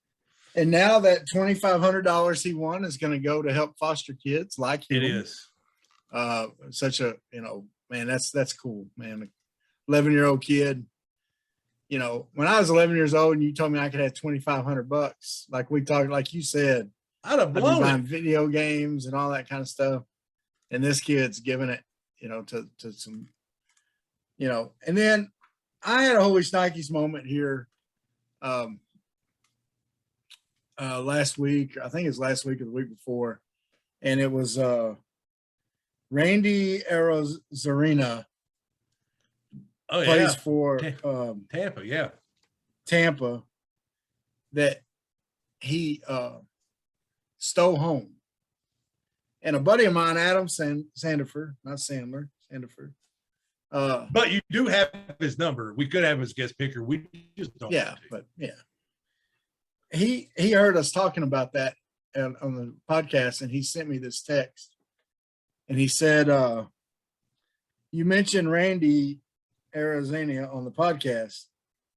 And now that $2,500 he won is going to go to help foster kids like him. It is. Such a, you know, man, that's cool, man. 11-year-old kid. You know, when I was 11 years old and you told me I could have $2,500, like we talked, like you said, I'd have blown buying it. video games and all that kind of stuff. And this kid's giving it, you know, to some, you know. And then I had a Holy Shnikes moment here last week. I think it was last week or the week before. And it was Randy Arozarena plays for Tampa, yeah. Tampa, that he stole home. And a buddy of mine, Adam Sandefur, not Sandler, Sandefur. But you do have his number. We could have his guest picker. We just don't. Yeah, but yeah. He heard us talking about that on the podcast, and he sent me this text. And he said, you mentioned Randy Arozarena on the podcast.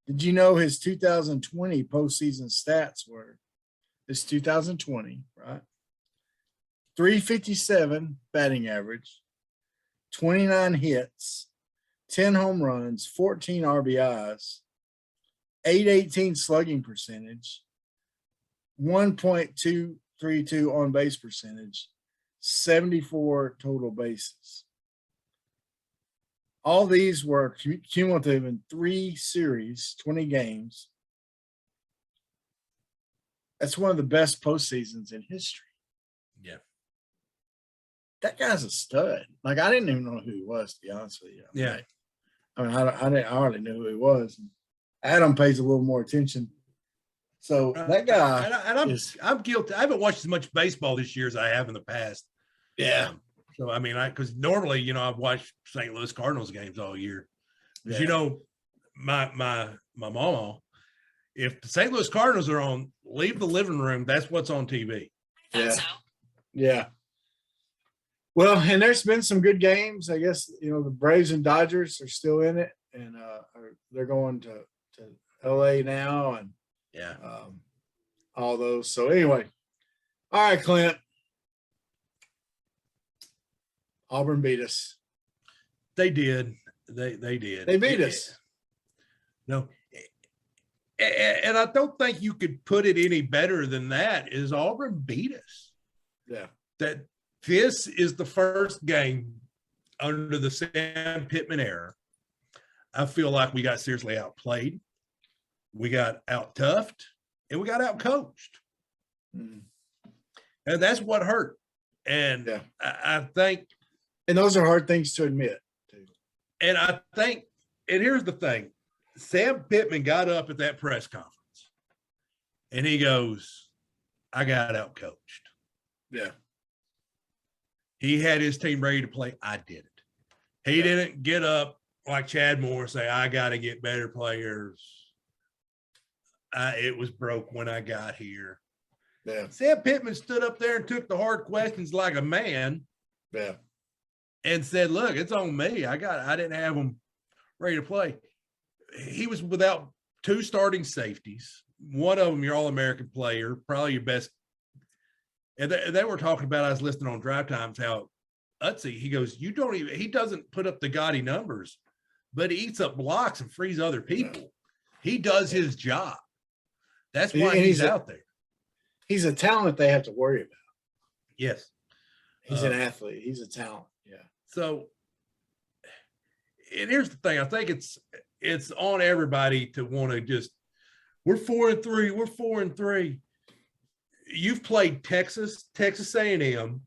Did you know his 2020 postseason stats were? It's 2020, right? 357 batting average, 29 hits, 10 home runs, 14 RBIs, 818 slugging percentage, 1.232 on base percentage, 74 total bases. All these were cumulative in 3 series, 20 games. That's one of the best postseasons in history. Yeah. That guy's a stud. Like, I didn't even know who he was, to be honest with you. Yeah. I mean, I hardly knew who he was. Adam pays a little more attention. So that guy, I'm guilty. I haven't watched as much baseball this year as I have in the past. Yeah. So I mean, because normally, you know, I've watched St. Louis Cardinals games all year. But you know, my my mama, if the St. Louis Cardinals are on, leave the living room. That's what's on TV. Yeah. Yeah. Well, and there's been some good games. I guess, the Braves and Dodgers are still in it, and they're going to LA now, and Yeah. all those. So anyway, all right, Clint. Auburn beat us. They did. They did. They beat us. No. And I don't think you could put it any better than that, is Auburn beat us. Yeah. That this is the first game under the Sam Pittman era. I feel like we got seriously outplayed. We got out-toughed, and we got out-coached. Mm. And that's what hurt. And yeah. I think – and those are hard things to admit, too. And I think – and here's the thing. Sam Pittman got up at that press conference, and he goes, I got out-coached. Yeah. He had his team ready to play. I didn't. He didn't get up like Chad Moore, say, I got to get better players. It was broke when I got here. Yeah. Sam Pittman stood up there and took the hard questions like a man. Yeah. And said, look, it's on me. I didn't have them ready to play. He was without 2 starting safeties. One of them, your All-American player, probably your best. And they were talking about, I was listening on Drive Times, how Utsy, he goes, he doesn't put up the gaudy numbers, but he eats up blocks and frees other people. Yeah. He does his job. That's why he's out there. He's a talent they have to worry about. Yes. He's an athlete. He's a talent. Yeah. So, and here's the thing. I think it's on everybody to want to just, we're 4-3. We're 4-3. You've played Texas A&M,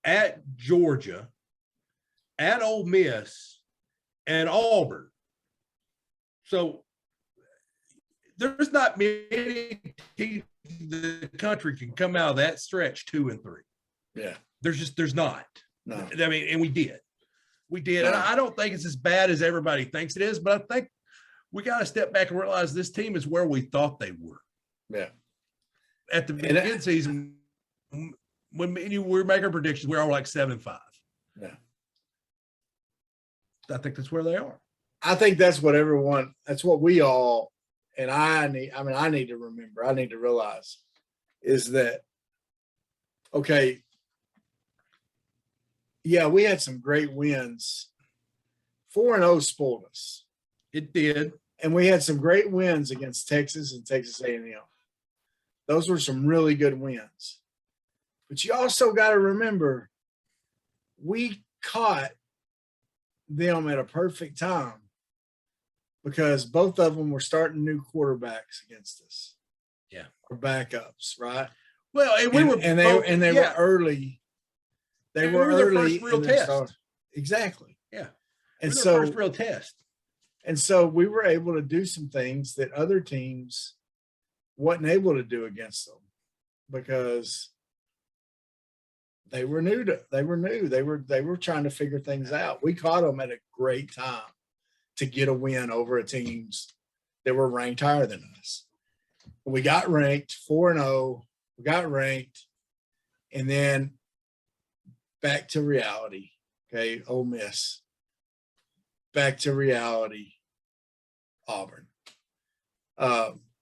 at Georgia, at Ole Miss, and Auburn. So there's not many teams in the country can come out of that stretch 2-3. Yeah. There's not. No. I mean, and we did. No. And I don't think it's as bad as everybody thinks it is, but I think we got to step back and realize this team is where we thought they were. Yeah. At the beginning of the season, when me and you were making predictions, we were all like 7-5. Yeah. I think that's where they are. I think that's what we all, and I need to remember, I need to realize is that, okay, yeah, we had some great wins. 4-0 spoiled us. It did. And we had some great wins against Texas and Texas A&M. Those were some really good wins. But you also got to remember, we caught them at a perfect time because both of them were starting new quarterbacks against us. Yeah. Or backups, right? Well, and they were early. They were early. Their first real test. Exactly. Yeah. And so first real test. And so we were able to do some things that other teams wasn't able to do against them because they were new. They were trying to figure things out. We caught them at a great time to get a win over teams that were ranked higher than us. We got ranked 4-0. We got ranked, and then back to reality. Okay, Ole Miss. Back to reality, Auburn.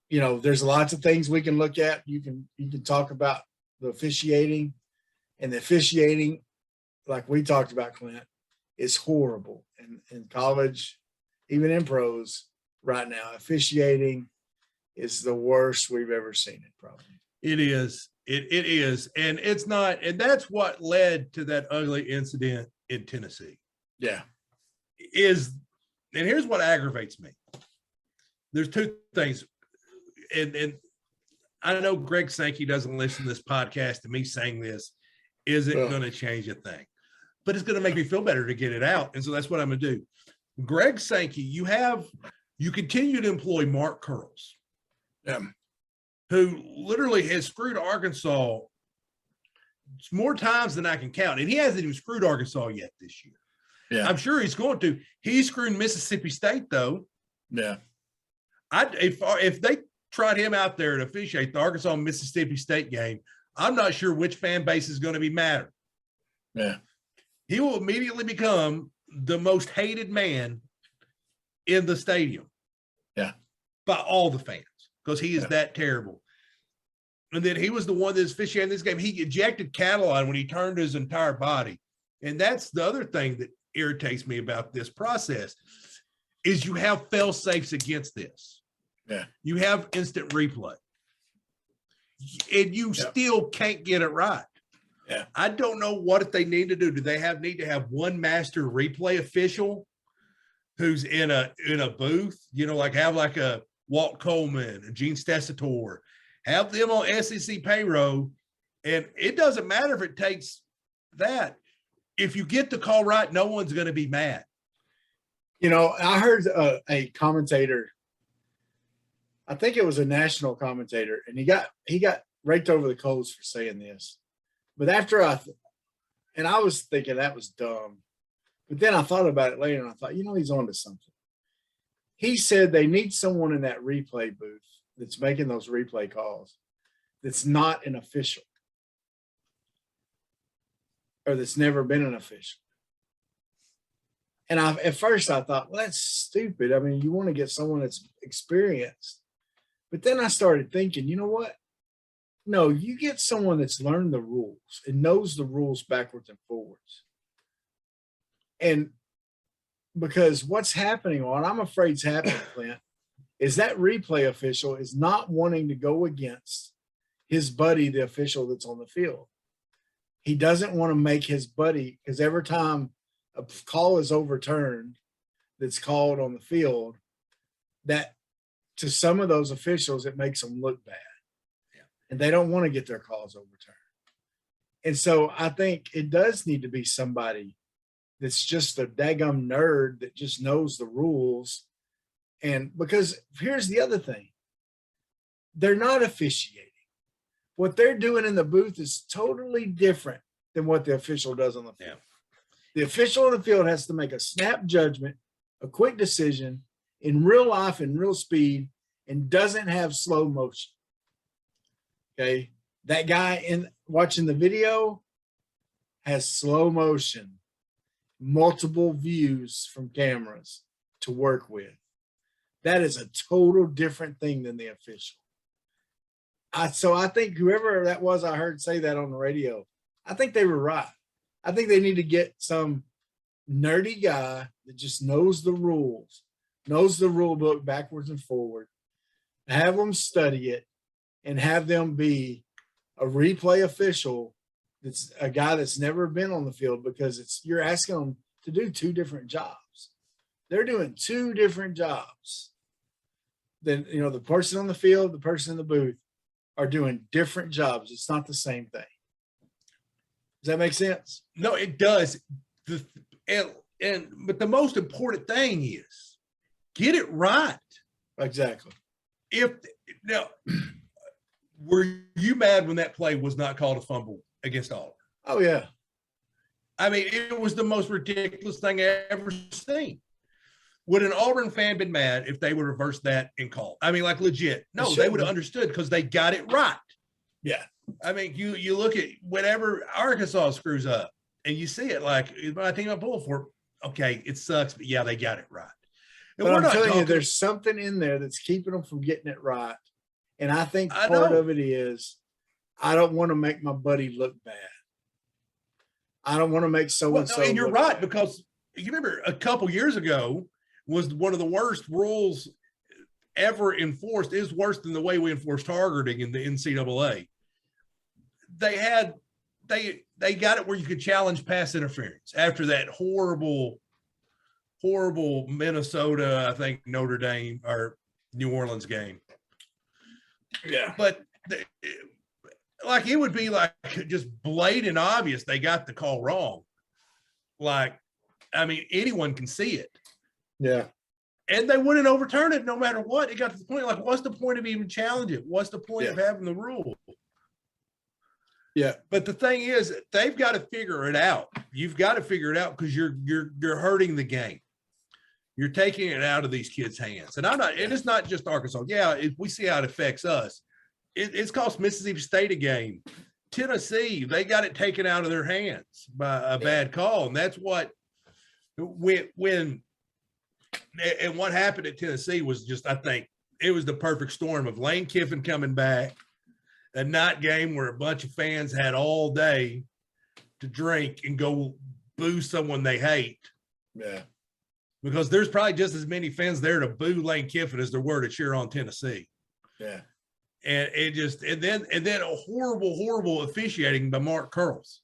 There's lots of things we can look at. You can talk about the officiating, and the officiating, like we talked about, Clint, is horrible in college, even in pros right now. Officiating is the worst we've ever seen it, probably. It is. It is. And it's not, and that's what led to that ugly incident in Tennessee. Yeah. And here's what aggravates me. There's 2 things. And I know Greg Sankey doesn't listen to this podcast, and me saying this isn't going to change a thing, but it's going to make me feel better to get it out. And so that's what I'm going to do. Greg Sankey, you continue to employ Mark Curls, who literally has screwed Arkansas more times than I can count. And he hasn't even screwed Arkansas yet this year. Yeah. I'm sure he's going to. He screwed Mississippi State, though. Yeah. If they tried him out there to officiate the Arkansas Mississippi State game, I'm not sure which fan base is going to be madder. Yeah. He will immediately become the most hated man in the stadium. Yeah. By all the fans, because he is that terrible. And then he was the one that's officiating this game. He ejected Catalan when he turned his entire body. And that's the other thing that irritates me about this process is you have fail safes against this. Yeah. You have instant replay. And you still can't get it right. Yeah. I don't know what they need to do. Do they need to have one master replay official who's in a booth, like have like a Walt Coleman, a Gene Stessator, have them on SEC payroll. And it doesn't matter if it takes that. If you get the call right, no one's going to be mad. I heard a commentator, I think it was a national commentator, and he got raked over the coals for saying this. But after I was thinking that was dumb. But then I thought about it later, and I thought, he's onto something. He said they need someone in that replay booth that's making those replay calls that's not an official or that's never been an official. And at first I thought, well, that's stupid. I mean, you want to get someone that's experienced. But then I started thinking, you know what? No, you get someone that's learned the rules and knows the rules backwards and forwards. And because what's happening, what I'm afraid is happening, Clint, is that replay official is not wanting to go against his buddy, the official that's on the field. He doesn't want to make his buddy, because every time a call is overturned that's called on the field, that to some of those officials, it makes them look bad. Yeah. And they don't want to get their calls overturned. And so I think it does need to be somebody that's just a daggum nerd that just knows the rules. And because here's the other thing, they're not officiating. What they're doing in the booth is totally different than what the official does on the field. Yeah. The official on the field has to make a snap judgment, a quick decision in real life and real speed, and doesn't have slow motion. Okay. That guy in watching the video has slow motion, multiple views from cameras to work with. That is a total different thing than the official. So I think whoever that was, I heard say that on the radio, I think they were right. I think they need to get some nerdy guy that just knows the rules, knows the rule book backwards and forward, have them study it, and have them be a replay official that's a guy that's never been on the field, because you're asking them to do two different jobs. They're doing two different jobs. Then, the person on the field, the person in the booth are doing different jobs. It's not the same thing. Does that make sense? No, it does. But the most important thing is get it right. Exactly. Were you mad when that play was not called a fumble against Auburn? Oh, yeah. I mean, it was the most ridiculous thing I ever seen. Would an Auburn fan been mad if they would reverse that and call? I mean, like legit. No, they would have understood because they got it right. Yeah. I mean, you look at whenever Arkansas screws up and you see it, like when I think about Bullford, okay, it sucks, but yeah, they got it right. And but I'm telling you, there's something in there that's keeping them from getting it right. And I think part of it is I don't want to make my buddy look bad. I don't want to make so-and-so and you're look right, bad. because you remember a couple years ago was one of the worst rules ever enforced. It was worse than the way we enforced targeting in the NCAA. They got it where you could challenge pass interference after that horrible Minnesota, I think Notre Dame or New Orleans game. Yeah. But like it would be like just blatant obvious they got the call wrong. Like, I mean, anyone can see it. Yeah. And they wouldn't overturn it no matter what. It got to the point, like, what's the point of even challenging it? What's the point of having the rule? Yeah. But the thing is, they've got to figure it out. You've got to figure it out because you're hurting the game. you're taking it out of these kids' hands. And it's not just Arkansas. Yeah, we see how it affects us. It's cost Mississippi State a game. Tennessee, they got it taken out of their hands by a bad call. And that's what and what happened at Tennessee was just, I think it was the perfect storm of Lane Kiffin coming back, a night game where a bunch of fans had all day to drink and go boo someone they hate. Yeah. Because there's probably just as many fans there to boo Lane Kiffin as there were to cheer on Tennessee. Yeah. And then a horrible officiating by Mark Curls.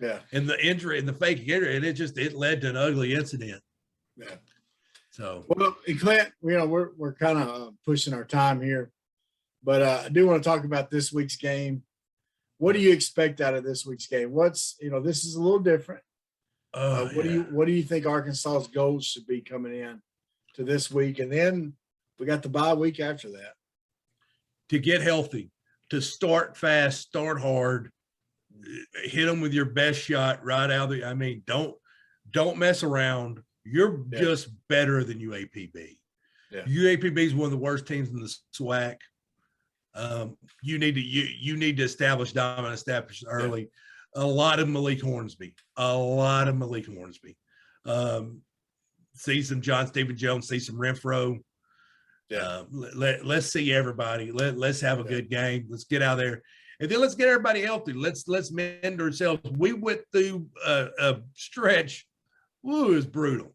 Yeah. And the injury and the fake injury, and it led to an ugly incident. Yeah. So well, Clint, we're kind of pushing our time here, but I do want to talk about this week's game. What do you expect out of this week's game? This is a little different. What do you think Arkansas's goals should be coming in to this week? And then we got the bye week after that. To get healthy, to start fast, start hard, hit them with your best shot right out of don't mess around. You're just better than UAPB. Yeah. UAPB is one of the worst teams in the SWAC. You need to establish dominance early. Yeah. A lot of Malik Hornsby. See some John Stephen Jones, see some Renfro. Yeah. Let's see everybody. Let's have a good game. Let's get out there. And then let's get everybody healthy. Let's mend ourselves. We went through a stretch. Woo, it was brutal.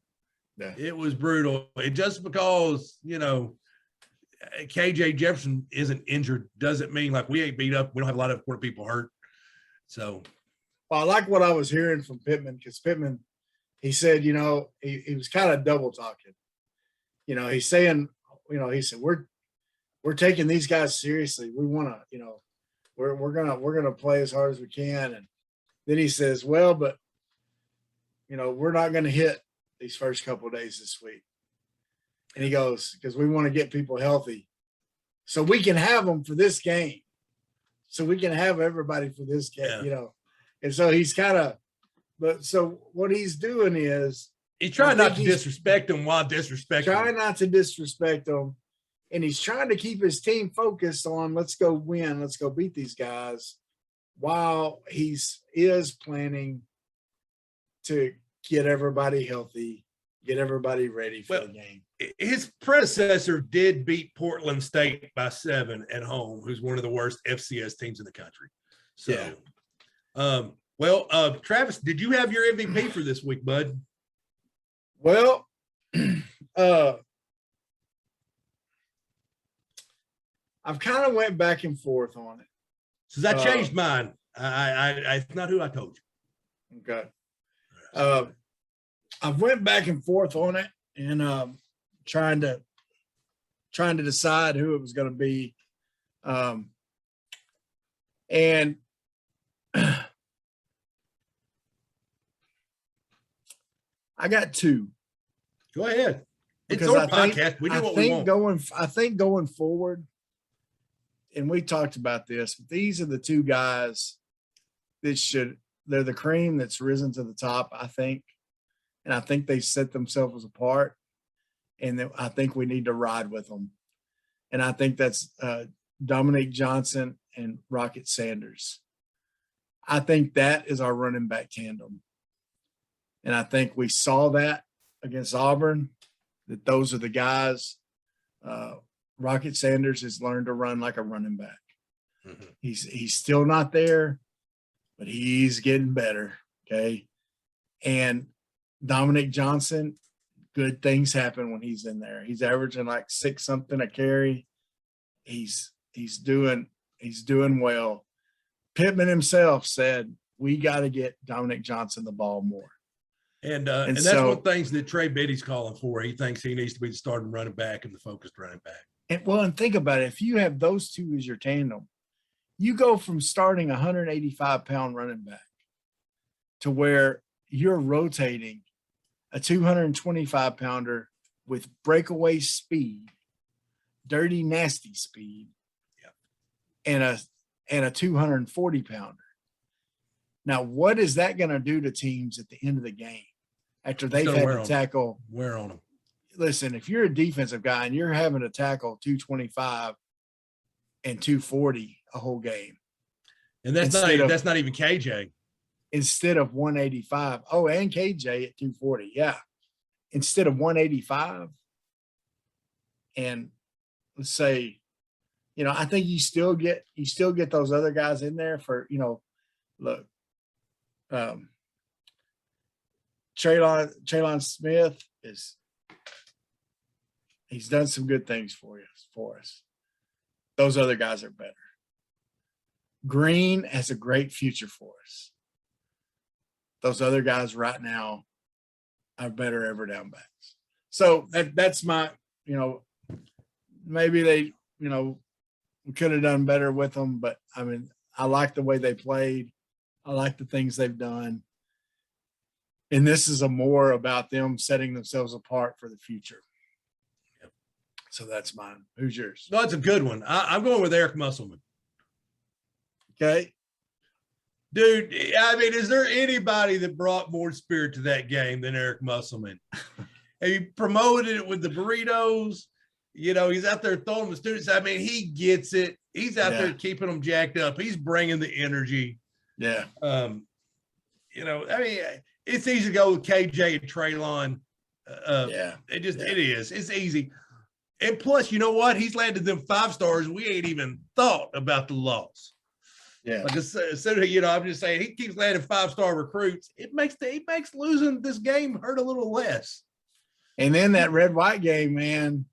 Yeah. It was brutal. And just because, KJ Jefferson isn't injured doesn't mean like we ain't beat up. We don't have a lot of important people hurt. So. Well, I like what I was hearing from Pittman, because Pittman, he said, he was kind of double talking. He's saying, he said, we're taking these guys seriously. We want to, we're going to play as hard as we can. And then he says, well, but, we're not going to hit these first couple of days this week. And he goes, because we want to get people healthy so we can have them for this game. So we can have everybody for this game, And so he's so what he's doing is he's trying not to disrespect them while disrespecting. Trying not to disrespect them. And he's trying to keep his team focused on let's go win, let's go beat these guys, while he is planning to get everybody healthy, get everybody ready for the game. His predecessor did beat Portland State by 7 at home, who's one of the worst FCS teams in the country. So, Travis, did you have your MVP for this week, bud? Well, I've kind of went back and forth on it. Since I changed mine. It's not who I told you. Okay. I've went back and forth on it and trying to decide who it was going to be. And I got 2. Go ahead. It's our podcast. We do what we want. I think going forward, and we talked about this, but these are the 2 guys that they're the cream that's risen to the top, I think. And I think they set themselves apart. And I think we need to ride with them. And I think that's Dominique Johnson and Rocket Sanders. I think that is our running back tandem. And I think we saw that against Auburn, that those are the guys. Rocket Sanders has learned to run like a running back. Mm-hmm. He's still not there, but he's getting better. Okay. And Dominic Johnson, good things happen when he's in there. He's averaging like 6 something a carry. He's doing well. Pittman himself said, we got to get Dominic Johnson the ball more. And that's one of the things that Trey Biddy's calling for. He thinks he needs to be the starting running back and the focused running back. And think about it. If you have those 2 as your tandem, you go from starting a 185-pound running back to where you're rotating a 225-pounder with breakaway speed, dirty, nasty speed, and a 240-pounder. Now, what is that going to do to teams at the end of the game after they've had to tackle? Wear on them. listen, if you're a defensive guy and you're having to tackle 225 and 240 a whole game, And that's not even KJ. Instead of 185. Oh, and KJ at 240. Yeah. Instead of 185. And let's say, I think you still get those other guys in there for, look, Traylon Smith he's done some good things for us. Those other guys are better. Green has a great future for us. Those other guys right now are better ever down backs. So that's my, maybe they, we could have done better with them, but I mean, I like the way they played. I like the things they've done. And this is more about them setting themselves apart for the future. Yep. So that's mine. Who's yours? No, that's a good one. I'm going with Eric Musselman. Okay. Dude, I mean, is there anybody that brought more spirit to that game than Eric Musselman? He promoted it with the burritos. He's out there throwing the students. I mean, he gets it. He's out there keeping them jacked up. He's bringing the energy. Yeah. I mean, it's easy to go with KJ and Traylon. It is. It's easy. And plus, you know what? He's landed them 5 stars. We ain't even thought about the loss. Yeah. Like I said, I'm just saying he keeps landing 5-star recruits. It makes losing this game hurt a little less. And then that red-white game, man,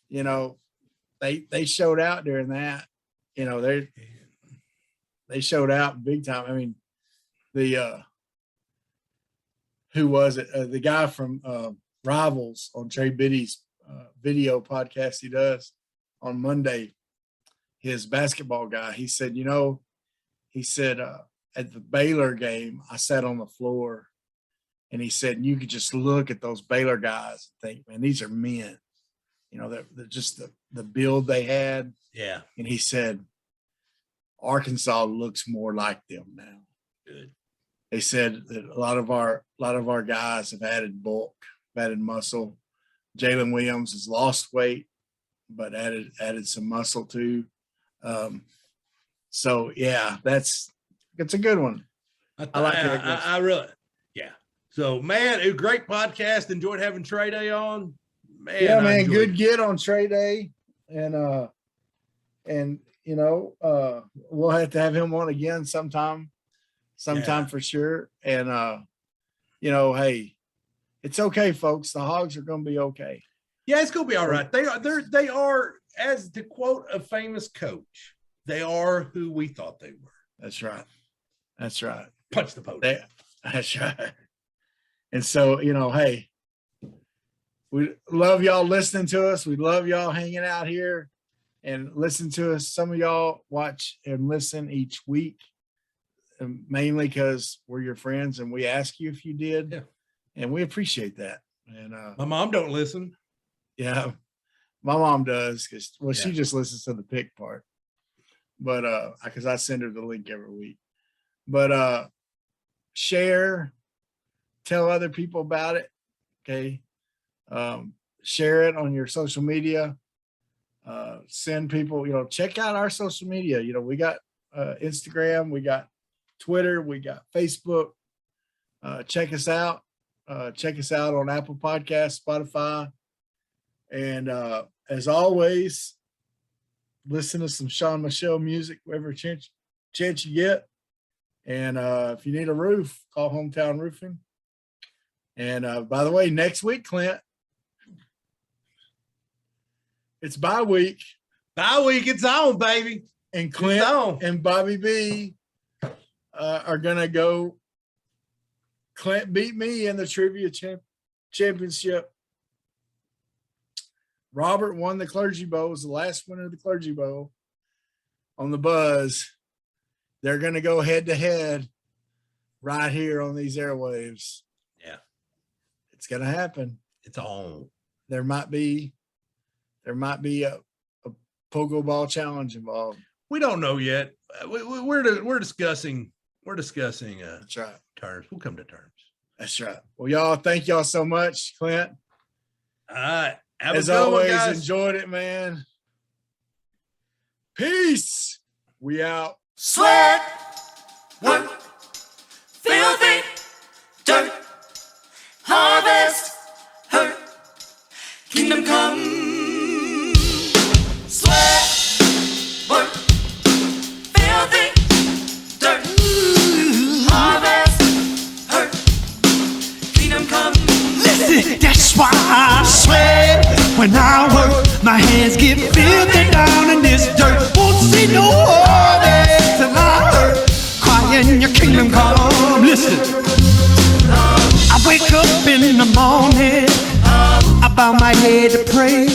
they showed out during that. They showed out big time. I mean, who was it? The guy from Rivals on Trey Biddy's video podcast he does on Monday, his basketball guy, he said, at the Baylor game, I sat on the floor and he said, you could just look at those Baylor guys and think, man, these are men. They're just the build they had. Yeah. And he said, Arkansas looks more like them now. Good. They said that a lot of our guys have added bulk, added muscle. Jalen Williams has lost weight, but added some muscle too. So yeah, it's a good one. I like it. I really, yeah. So man, it was a great podcast. Enjoyed having Trey Day on. Man, yeah, man, good get on Trey Day, and we'll have to have him on again sometime for sure. And hey, it's okay, folks. The Hogs are going to be okay. Yeah, it's going to be all right. They are, as to quote a famous coach, they are who we thought they were. That's right. Punch the podium. That's right. And so, hey, we love y'all listening to us. We love y'all hanging out here and listen to us. Some of y'all watch and listen each week, mainly because we're your friends and we ask you if you did. Yeah. And we appreciate that. And my mom don't listen. Yeah, my mom does because she just listens to the pick part. But because I send her the link every week. But share, tell other people about it. Okay. Share it on your social media. Send people, check out our social media. We got Instagram, we got Twitter, we got Facebook. Check us out. Check us out on Apple Podcasts, Spotify. And as always, listen to some Sean Michelle music, whatever chance you get. And if you need a roof, call Hometown Roofing. And by the way, next week, Clint, it's bye week. Bye week, it's on, baby. And Clint and Bobby B are going to go. Clint beat me in the trivia championship. Robert won the Clergy Bowl, was the last winner of the Clergy Bowl on the Buzz. They're going to go head to head right here on these airwaves. Yeah. It's going to happen. It's on. There might be a pogo ball challenge involved. We don't know yet. We're discussing. That's right. Terms. We'll come to terms. That's right. Well, y'all, thank y'all so much, Clint. All right. Have As a good one, always, guys. enjoyed it, man. Peace. We out. Sweat, work, filthy, dirt, harvest, hurt, kingdom come. Sweat, work, filthy, dirt, harvest, hurt, kingdom come. Listen, that's why I sweat when I work. My hands get filthy down in this dirt. Won't see no harvest till I hurt. Crying your kingdom come. Listen, I wake up in the morning, I bow my head to pray.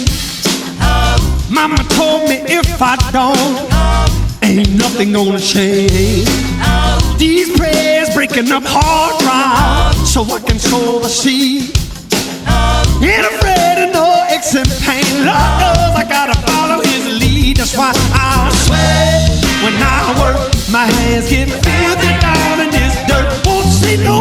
Mama told me if I don't, ain't nothing gonna change. These prayers breaking up hard ground so I can sow the seed. Ain't afraid of no aches and pain. Lord knows I gotta follow his lead. That's why I sweat when I work. My hands get filthy down in this dirt. Won't see no